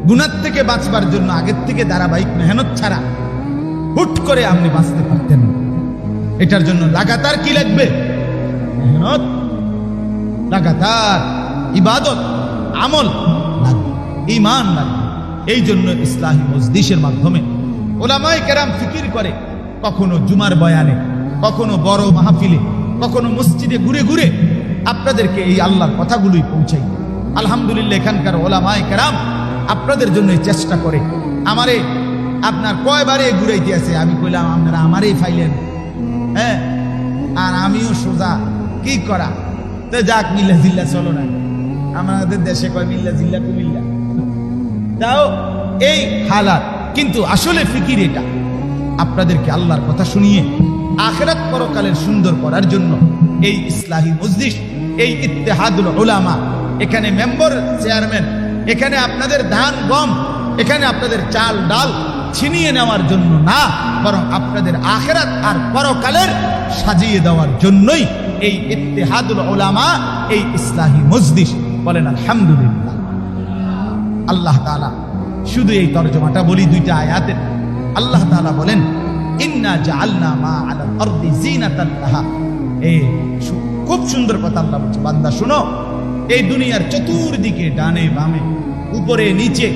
গুনাহ থেকে বাঁচবার জন্য আগের থেকে ধারাবাহিক মেহনত ছাড়া হুট করে আপনি বাঁচতে পারতেন না। এটার জন্য লাগাতার কি লাগবে? মেহনত, লাগাতার ইবাদত, আমল লাগবে, ঈমান লাগবে। এই জন্য ইসলাহি মজলিসের মাধ্যমে উলামায়ে কেরাম ফিকির করে, কখনো জুমার বয়ানে, কখনো বড় মাহফিলে, কখনো মসজিদে ঘুরে ঘুরে আপনাদেরকে এই আল্লাহর কথাগুলোই পৌঁছাই। আলহামদুলিল্লাহ, এখানকার উলামায়ে কেরাম আপনাদের জন্য চেষ্টা করে। আমারে আপনার কয়বারে ঘুরাইতে আছে, আমি কইলাম আপনারা আমারই ফাইলেন, হ্যাঁ, আর আমিও সোজা কি করা, তো যাক মিল্লা জিল্লা চলো না, আমাদের দেশে কয় মিল্লা জিল্লা কুমিল্লা, তাও এই হালাত। কিন্তু আসলে ফিকির এটা, আপনাদেরকে আল্লাহর কথা শুনিয়ে আখিরাত পরকালের সুন্দর করার জন্য এই ইসলাহি মজলিস, এই ইত্তেহাদুল উলামা, এখানে মেম্বার চেয়ারম্যান, এখানে আপনাদের ধান গম, এখানে আপনাদের চাল ডাল ছিনিয়ে নেওয়ার জন্য না, বরং আপনাদের আখিরাত আর পরকালের সাজিয়ে দেওয়ার জন্যই এই ইত্তেহাদুল উলামা, এই ইসলাহি মজলিস। বলেন আলহামদুলিল্লাহ। আল্লাহ তাআলা শুধু এই তরজমাটা বলি দুইটা আয়াতের। আল্লাহ তাআলা বলেন, ইন্না জাআলনা মা আলাল আরদি জিনাতান লাহা। খুব সুন্দর কথা আল্লাহ বলছে, বান্দা শুনো, এই দুনিয়ার চতুর্দিকে ডানে বামে উপরে নিচে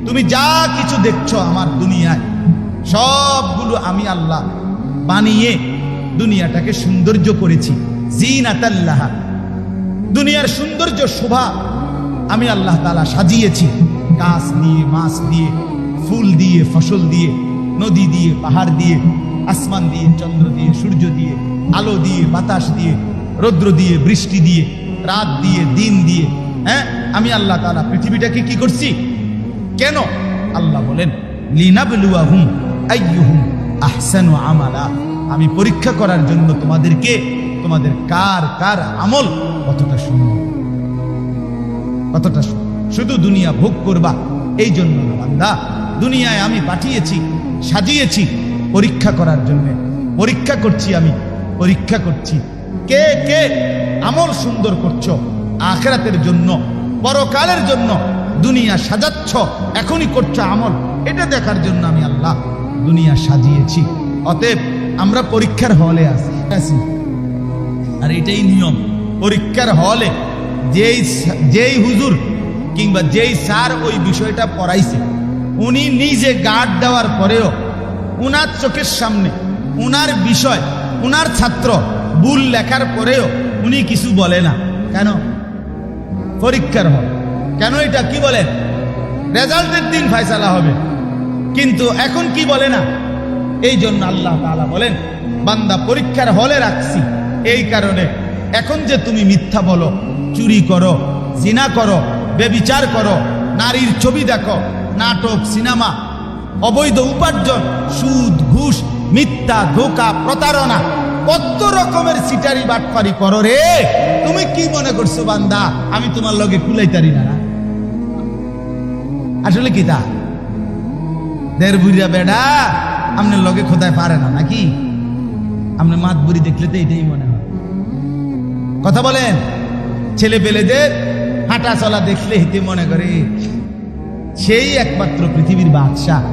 তুমি যা কিছু দেখছো আমার দুনিয়ায়, সবগুলো আমি আল্লাহ বানিয়ে দুনিয়াটাকে সৌন্দর্য করেছি। জিনাতান লাহা, দুনিয়ার সৌন্দর্য শোভা আমি আল্লাহ তাআলা সাজিয়েছি, গাছ দিয়ে, মাছ দিয়ে, ফুল দিয়ে, ফসল দিয়ে, নদী দিয়ে, পাহাড় দিয়ে, আসমান দিয়ে, চন্দ্র দিয়ে, সূর্য দিয়ে, আলো দিয়ে, বাতাস দিয়ে, রৌদ্র দিয়ে, বৃষ্টি দিয়ে, রাত দিয়ে, দিন দিয়ে, হ্যাঁ, আমি আল্লাহ তাআলা পৃথিবীটাকে কি করছি? কেন? আল্লাহ বলেন, লিনাবলুয়াহুম আইয়ুহুম আহসানু আমালা, আমি পরীক্ষা করার জন্য তোমাদেরকে, তোমাদের কার কার আমল কতটা সুন্দর, কতটা শুধু দুনিয়া ভোগ করবা এই জন্য না বান্দা, দুনিয়ায় আমি পাঠিয়েছি, সাজিয়েছি পরীক্ষা করার জন্য। পরীক্ষা করছি, আমি পরীক্ষা করছি কে কে আমল সুন্দর করছো আখিরাতের জন্য, পরকালের জন্য। দুনিয়া সাজাচ্ছ, এখনই করছো আমল, এটা দেখার জন্য আমি আল্লাহ দুনিয়া সাজিয়েছি। অতএব আমরা পরীক্ষার হলে আছি, আর এটাই নিয়ম। পরীক্ষার হলে যেই হুজুর কিংবা যেই স্যার ওই বিষয়টা পড়াইছে, উনি নিজে গার্ড দেওয়ার পরেও উনার চোখের সামনে উনার বিষয়, উনার ছাত্র ভুল লেখার পরেও উনি কিছু বলে না। কেন? পরীক্ষার হল। কেন? এটা কি বলেন? রেজাল্টের দিন ফয়সালা হবে, কিন্তু এখন কি বলে না। এই জন্য আল্লাহ তাআলা বলেন, বান্দা পরীক্ষার হলে রাখছি এই কারণে, এখন যে তুমি মিথ্যা বলো, চুরি করো, জিনা করো, বেবিচার করো, নারীর ছবি দেখো, নাটক, সিনেমা, অবৈধ উপার্জন, সুদ, ঘুষ, মিথ্যা, ধোঁকা, প্রতারণা, কত রকমের সিটারি বাটপারি করো রে। তুমি কি মনে করছো বান্দা আমি তোমার লগে কুলাইতারি না? আসলে কি তা দেড় বুড়িয়া বেড়া আপনার লগে খোদায় পারে না নাকি? আপনার মাত বুড়ি দেখলে তো এটাই মনে হয়। কথা বলেন, ছেলে পেলেদের হাঁটা চলা দেখলে হিতে মনে করে সেই একমাত্র পৃথিবীর বাদশাহ।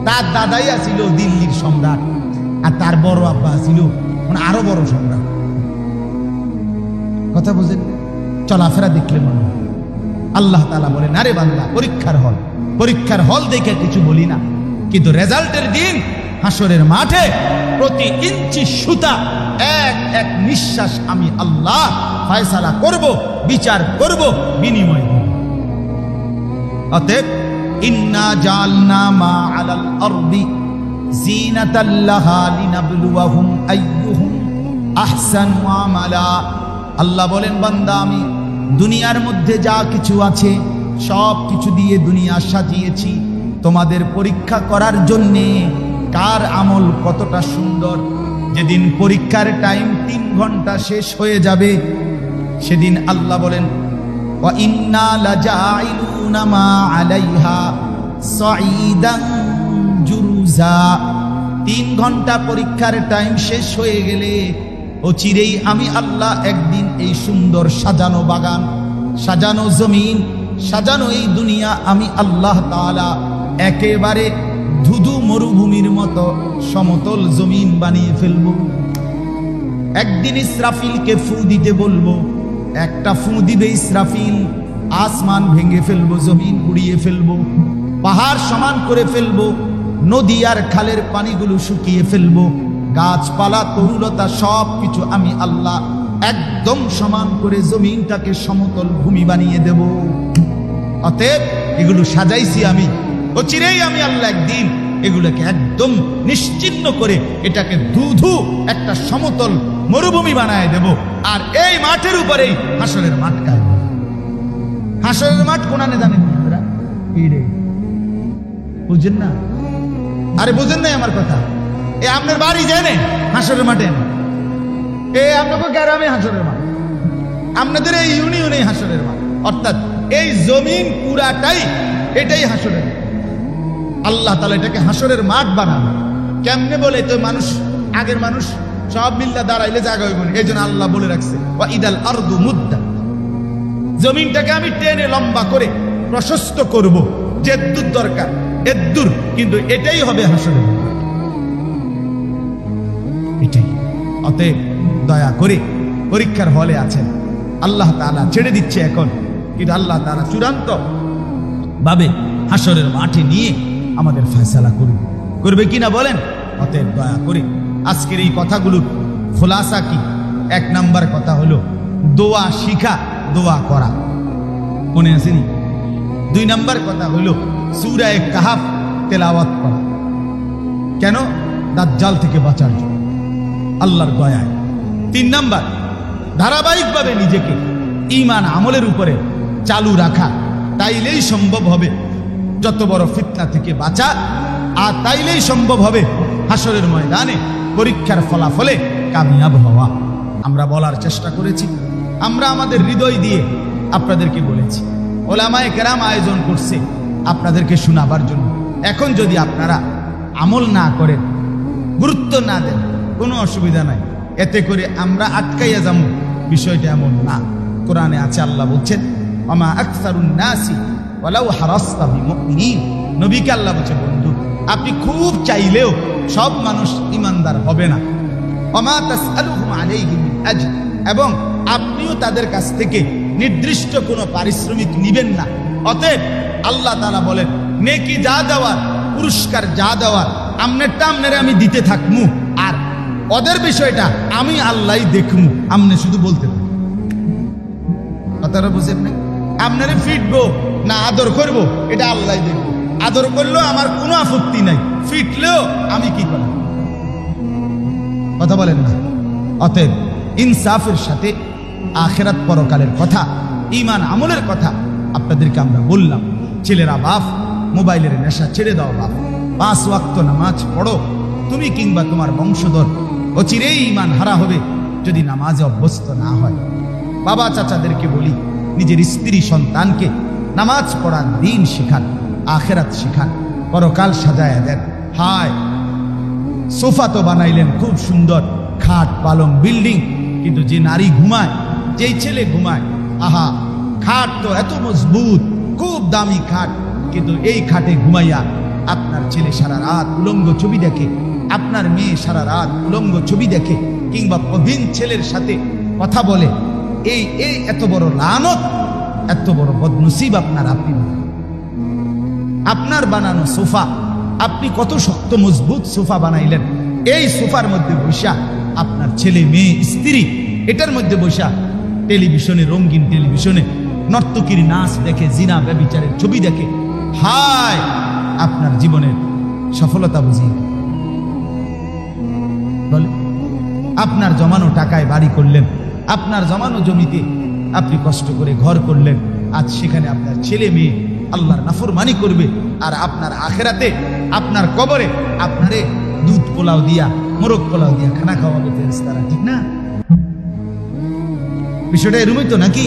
তার দাদাই আছিল দিল্লির সম্রাট, আর তার বড় আব্বা ছিল মানে আরো বড় সম্রাট। কথা বুঝেন? চলাফেরা দেখলে মনে হয়। আল্লাহ তাআলা বলেন, আরে বান্দা পরীক্ষার হল দেখে কিছু বলি না, কিন্তু রেজাল্টের দিন হাসরের মাঠে প্রতি ইঞ্চি সুতা, এক এক নিঃশ্বাস আমি আল্লাহ ফয়সালা করব, বিচার করব, বিনিময় করব। অতএব ইন্না জাআলনা মা আলাল আরদি জিনাতাল লাহা লিনাবলুয়াহুম আইয়ুহুম আহসানু আমালা। আল্লাহ বলেন, বান্দা আমি দুনিয়ার মধ্যে যা কিছু আছে সব কিছু দিয়ে দুনিয়া সাজিয়েছি তোমাদের পরীক্ষা করার জন্যে কার আমল কতটা সুন্দর। যেদিন পরীক্ষার টাইম 3 ঘন্টা শেষ হয়ে যাবে সেদিন আল্লাহ বলেন, ওয়া ইন্না লাজাইলুনা মা আলাইহা সাঈদান জুরুজা। 3 ঘন্টা পরীক্ষার টাইম শেষ হয়ে গেলে অচিরেই আমি আল্লাহ একদিন এই সুন্দর সাজানো বাগান, সাজানো জমিন, সাজানো এই দুনিয়া আমি আল্লাহ তাআলা একেবারে ধুধু মরুভূমির মতো সমতল জমিন বানিয়ে ফেলবো। একদিন ইসরাফিলকে ফু দিতে বলবো, একটা ফু দিবে ইসরাফিল, আসমান ভেঙে ফেলবো, জমিন উড়িয়ে ফেলবো, পাহাড় সমান করে ফেলবো, নদী আর খালের পানিগুলো শুকিয়ে ফেলবো, গাছপালা তরুলতা সব কিছু আমি আল্লাহ একদম সমান করে জমিনটাকে সমতল ভূমি বানিয়ে দেব। অতএব এগুলো সাজাইছি আমি, অচিরেই আমি আল্লাহ একদিন এগুলোকে একদম নিশ্চিহ্ন করে এটাকে ধুধু একটা সমতল মরুভূমি বানায় দেব। আর এই মাঠের উপরেই হাসরের মাঠ কায়ম। হাসরের মাঠ কোনানে জানেন আপনারা? বুঝেন না? আরে বুঝেন নাই আমার কথা? এ আপনার বাড়ি জানেন হাসরের মাঠে, এ আপনাকে গ্রামে হাসরের মাঠ, আপনাদের এই ইউনিয়নে হাসরের মাঠ, অর্থাৎ এই জমিন পুরাটাই এটাই হাসরের। আল্লাহ তাআলা এটাকে হাসরের মাঠ বানানো। কেমনে বলে? তো মানুষ, আগের মানুষ সব মিল্লা দাঁড়াইলে জায়গা হইব না, এই জন্য আল্লাহ বলে রাখছে ওয়া ইদাল আরদু মুদ্দা। জমিনটাকে আমি টেনে লম্বা করে প্রশস্ত করব, যেদ্দুর দরকার এদ্দুর, কিন্তু এটাই হবে হাসরের মাঠ, এটাই। অতএব দয়া করে পরীক্ষার হলে আছেন, আল্লাহ তাআলা ছেড়ে দিচ্ছে এখন, কিন্তু আল্লাহ তাআলা চূড়ান্ত ভাবে হাসরের মাঠে নিয়ে আমাদের ফয়সালা করবে কিনা বলেন? অতএব দয়া করে আজকের এই কথাগুলোর খোলাসা কি? 1 নাম্বার কথা হলো দোয়া শিখা, দোয়া করা, মনে আসেনি? 2 নাম্বার কথা হলো সূরা কাহাফ তেলাওয়াত করা। কেন? দাজ্জাল থেকে বাঁচার জন্য, আল্লাহর দয়ায়। 3 নাম্বার ধারাবাহিকভাবে নিজেকে ঈমান আমলের উপরে চালু রাখা, তাইলেই সম্ভব হবে যত বড় ফিতনা থেকে বাঁচা, আর তাইলেই সম্ভব হবে হাসরের ময়দানে পরীক্ষার ফলাফলে কামিয়াব হওয়া। আমরা বলার চেষ্টা করেছি, আমরা আমাদের হৃদয় দিয়ে আপনাদেরকে বলেছি, ওলামায়ে কেরাম আয়োজন করছে আপনাদেরকে শোনাবার জন্য। এখন যদি আপনারা আমল না করেন, গুরুত্ব না দেন, কোনো অসুবিধা নাই, এতে করে আমরা আটকাইয়া যাবো, বিষয়টা এমন না। কোরআনে আছে, আল্লাহ বলছেন ওমা আকসারুন নাসি ওয়ালাউ হারাসতা বিমুমিনিন। নবীকে আল্লাহ বলছে, বন্ধু আপনি খুব চাইলেও সব মানুষ ইমানদার হবে না। ওমা তাসআলুহুম আলাইহি মিন আজর, এবং আপনিও তাদের কাছ থেকে নির্দিষ্ট কোনো পারিশ্রমিক নিবেন না। অতএব আল্লাহ তাআলা বলেন, নেকি যা দেওয়ার, পুরস্কার যা দেওয়ার, আমনেরটা আমনেরে আমি দিতে থাকমু, আর ওদের বিষয়টা আমি আল্লাহই দেখমু, আমনে শুধু বলতে থাকি। কথাটা বুঝেন না? আপনারে ফিটবো না আদর করব, এটা আল্লাহ দেখবো। আদর করলেও আমার কোনো আপত্তি নাই, ফিটলেও আমি কি করব? কথা বলেন না? অতএব ইনসাফের সাথে আখিরাত পরকালের কথা, ঈমান আমলের কথা আপনাদেরকে আমরা বললাম। ছেলেরা বাপ, মোবাইলের নেশা ছেড়ে দাও বাপ, 5 ওয়াক্ত নামাজ পড়ো। তুমি কিংবা তোমার বংশধর অচিরেই ঈমান হারা হবে যদি নামাজে অভ্যস্ত না হয়। বাবা চাচাদেরকে বলি, নিজের স্ত্রী সন্তানকে নামাজ পড়ার দিন শেখান, আখেরাত শেখান, পরকাল সাজায় দেন। হায়, সোফা তো বানাইলেন খুব সুন্দর, খাট পালং বিল্ডিং, কিন্তু যে নারী ঘুমায়, যেই ছেলে ঘুমায়, আহা, খাট তো এত মজবুত, খুব দামি খাট, কিন্তু এই খাটে ঘুমাইয়া আপনার ছেলে সারা রাত উলঙ্গ ছবি দেখে, আপনার মেয়ে সারা রাত উলঙ্গ ছবি দেখে, কিংবা প্রবীণ ছেলের সাথে কথা বলে। এই এই এত বড় লানত, এত বড় বদনসিব আপনার বানানো সোফা, আপনি কত শক্ত মজবুত সোফা বানাইলেন। এই সোফার মধ্যে বসা আপনার ছেলে মেয়ে স্ত্রী এটার মধ্যে বসা টেলিভিশনে, রঙিন টেলিভিশনে নর্তকীর নাচ দেখে, জিনা ব্যভিচারের ছবি দেখে। হায়, আপনার জীবনের সফলতা বুঝি বলে। আপনার জমানো টাকায় বাড়ি করলেন, আপনার জমানো জমিতে আপনি কষ্ট করে ঘর করলেন, আজ সেখানে আপনার ছেলে মেয়ে আল্লাহর নাফরমানি করবে, আর আপনার আখেরাতে আপনার কবরে আপনারে দুধ পোলাও দিয়া, মোরগ পোলাও দিয়া খানা খাওয়াবে ফেরেশতারা, ঠিক না? বিষয়টা এরকমই তো নাকি?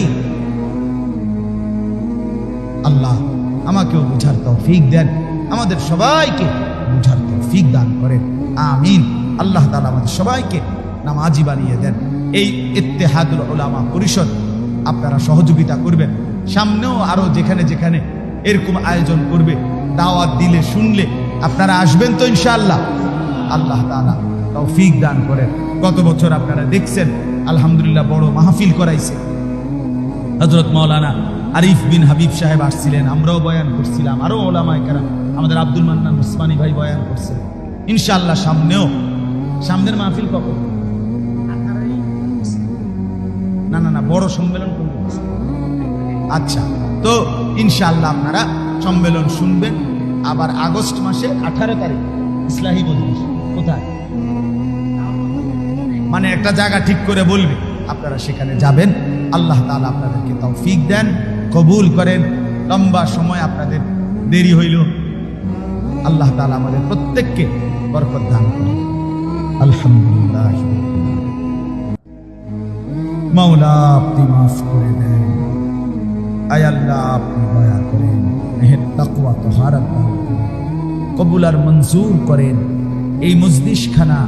আল্লাহ আমাকেও বুঝার তৌফিক দেন, আমাদের সবাইকে বুঝার তৌফিক দান করেন, আমিন। আল্লাহ তাআলা আমাদের সবাইকে নামাজি বানিয়ে দেন। এই ইত্তেহাদুল উলামা পরিষদ আপনারা সহযোগিতা করবেন, সামনেও আরো যেখানে যেখানে এরকম আয়োজন করবে, দাওয়াত দিলে শুনলে আপনারা আসবেন তো ইনশাআল্লাহ। আল্লাহ তাআলা তৌফিক দান করেন। গত বছর আপনারা দেখছেন আলহামদুলিল্লাহ বড় মাহফিল করাইছে। হযরত মাওলানা আরিফ বিন হাবিব সাহেব আসছিলেন, আমরাও বয়ান করছিলাম, আরো ওলামায়ে কেরাম, আমাদের আব্দুল মান্নান উসমানী ভাই বয়ান করছেন। ইনশাআল্লাহ সামনের মাহফিল কখন? না বড় সম্মেলন কোন? আচ্ছা, তো ইনশাআল্লাহ আপনারা সম্মেলন শুনবেন। আবার আগস্ট মাসে 18 তারিখ ইসলাহি মজলিস কোথায়, মানে একটা জায়গা ঠিক করে বলবে, আপনারা সেখানে যাবেন। আল্লাহ তাআলা আপনাদেরকে তৌফিক দেন, কবুল করেন। লম্বা সময় আপনাদের দেরি হইল, আল্লাহ তাআলা আমাদের প্রত্যেককে বরকত দান করেন। আলহামদুলিল্লাহ। মাওলা আপনি মাফ করে দেন, আয় আল্লাহ আপনি দয়া করেন, মেহের তাকওয়া তাহারাত দান করেন, কবুল আর মঞ্জুর করেন। এই মজলিসখানা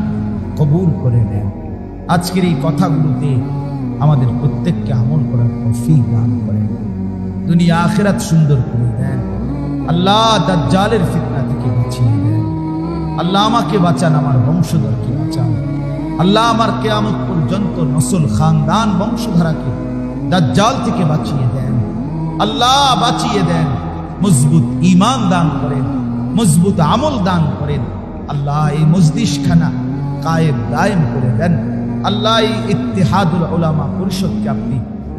কবুল করে নেন। আজকের এই কথাগুলোতে আমাদের প্রত্যেককে আমল করার তৌফিক দান করেন, দুনিয়া আখিরাত সুন্দর করে দেন। আল্লাহ দাজ্জালের ফিতনা থেকে বাঁচিয়ে দেন। আল্লাহ আমাকে বাঁচান, আমার বংশধরকে বাঁচান। আল্লাহ আমার কিয়ামত পর্যন্ত নসল, খানদান, বংশধারাকে দাজ্জাল থেকে বাঁচিয়ে দেন। আল্লাহ বাঁচিয়ে দেন, মজবুত ঈমান দান করেন, মজবুত আমল দান করেন। আল্লাহ এই মজলিসখানা কায়েম দায়েম করে দেন। আল্লাহ এই ইত্তেহাদুল উলামা পরিষদকে আপনি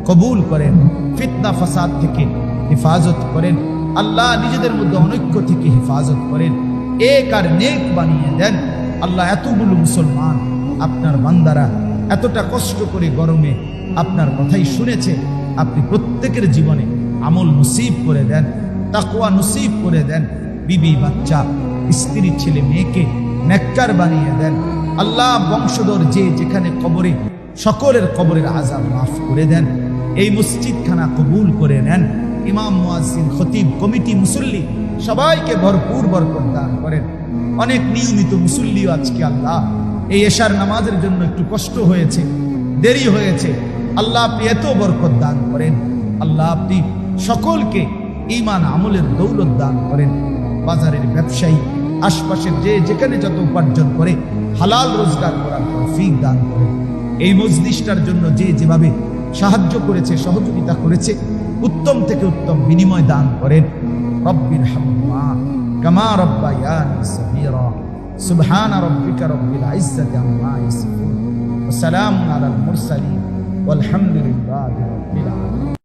কবুল করেন, ফিতনা ফাসাদ থেকে হেফাজত করেন। আল্লাহ নিজেদের মধ্যে অনৈক্য থেকে হেফাজত করেন, এক আর নেক বানিয়ে দেন। আল্লাহ এতগুলো মুসলমান আপনার বান্দারা এতটা কষ্ট করে গরমে আপনার কথাই শুনেছে, আপনি প্রত্যেকের জীবনে আমল নসিব করে দেন, তাকওয়া নসিব করে দেন। বিবি বাচ্চা স্ত্রী ছেলে মেয়েকে নেককার বানিয়ে দেন। আল্লাহ বংশধর যে যেখানে কবরে, সকলের কবরের আযাব মাফ করে দেন। এই মসজিদখানা কবুল করে নেন। ইমাম, মুয়াজ্জিন, খতিব, কমিটি, মুসল্লি সবাইকে ভরপুর বরকত দান করেন। অনেক নিয়মিত মুসল্লিও আজকে আল্লাহ এই এশার নামাজের জন্য একটু কষ্ট হয়েছে, দেরি হয়েছে। আল্লাহ আপনি এত বরকত দান করেন। আল্লাহ আপনি সকলকে ঈমান আমলের দৌলত দান করেন। বাজারের ব্যবসায়ী, আশপাশের যে যেখানে যত উপার্জন করে হালাল রোজগার করার তৌফিক দান করেন। এই মজলিসটার জন্য যে যেভাবে সাহায্য করেছে, সহযোগিতা করেছে, উত্তম থেকে উত্তম বিনিময় দান করেন। রব্বির হামহুমা কামা রাব্বায়ানি সগীরা। সুবহান রাব্বিকা রব্বিল ইজ্জাতি আম্মা ইয়াসিফুন ওয়া সালামুন আলাল মুরসালিন ওয়ালহামদুলিল্লাহি রাব্বিল আলামিন।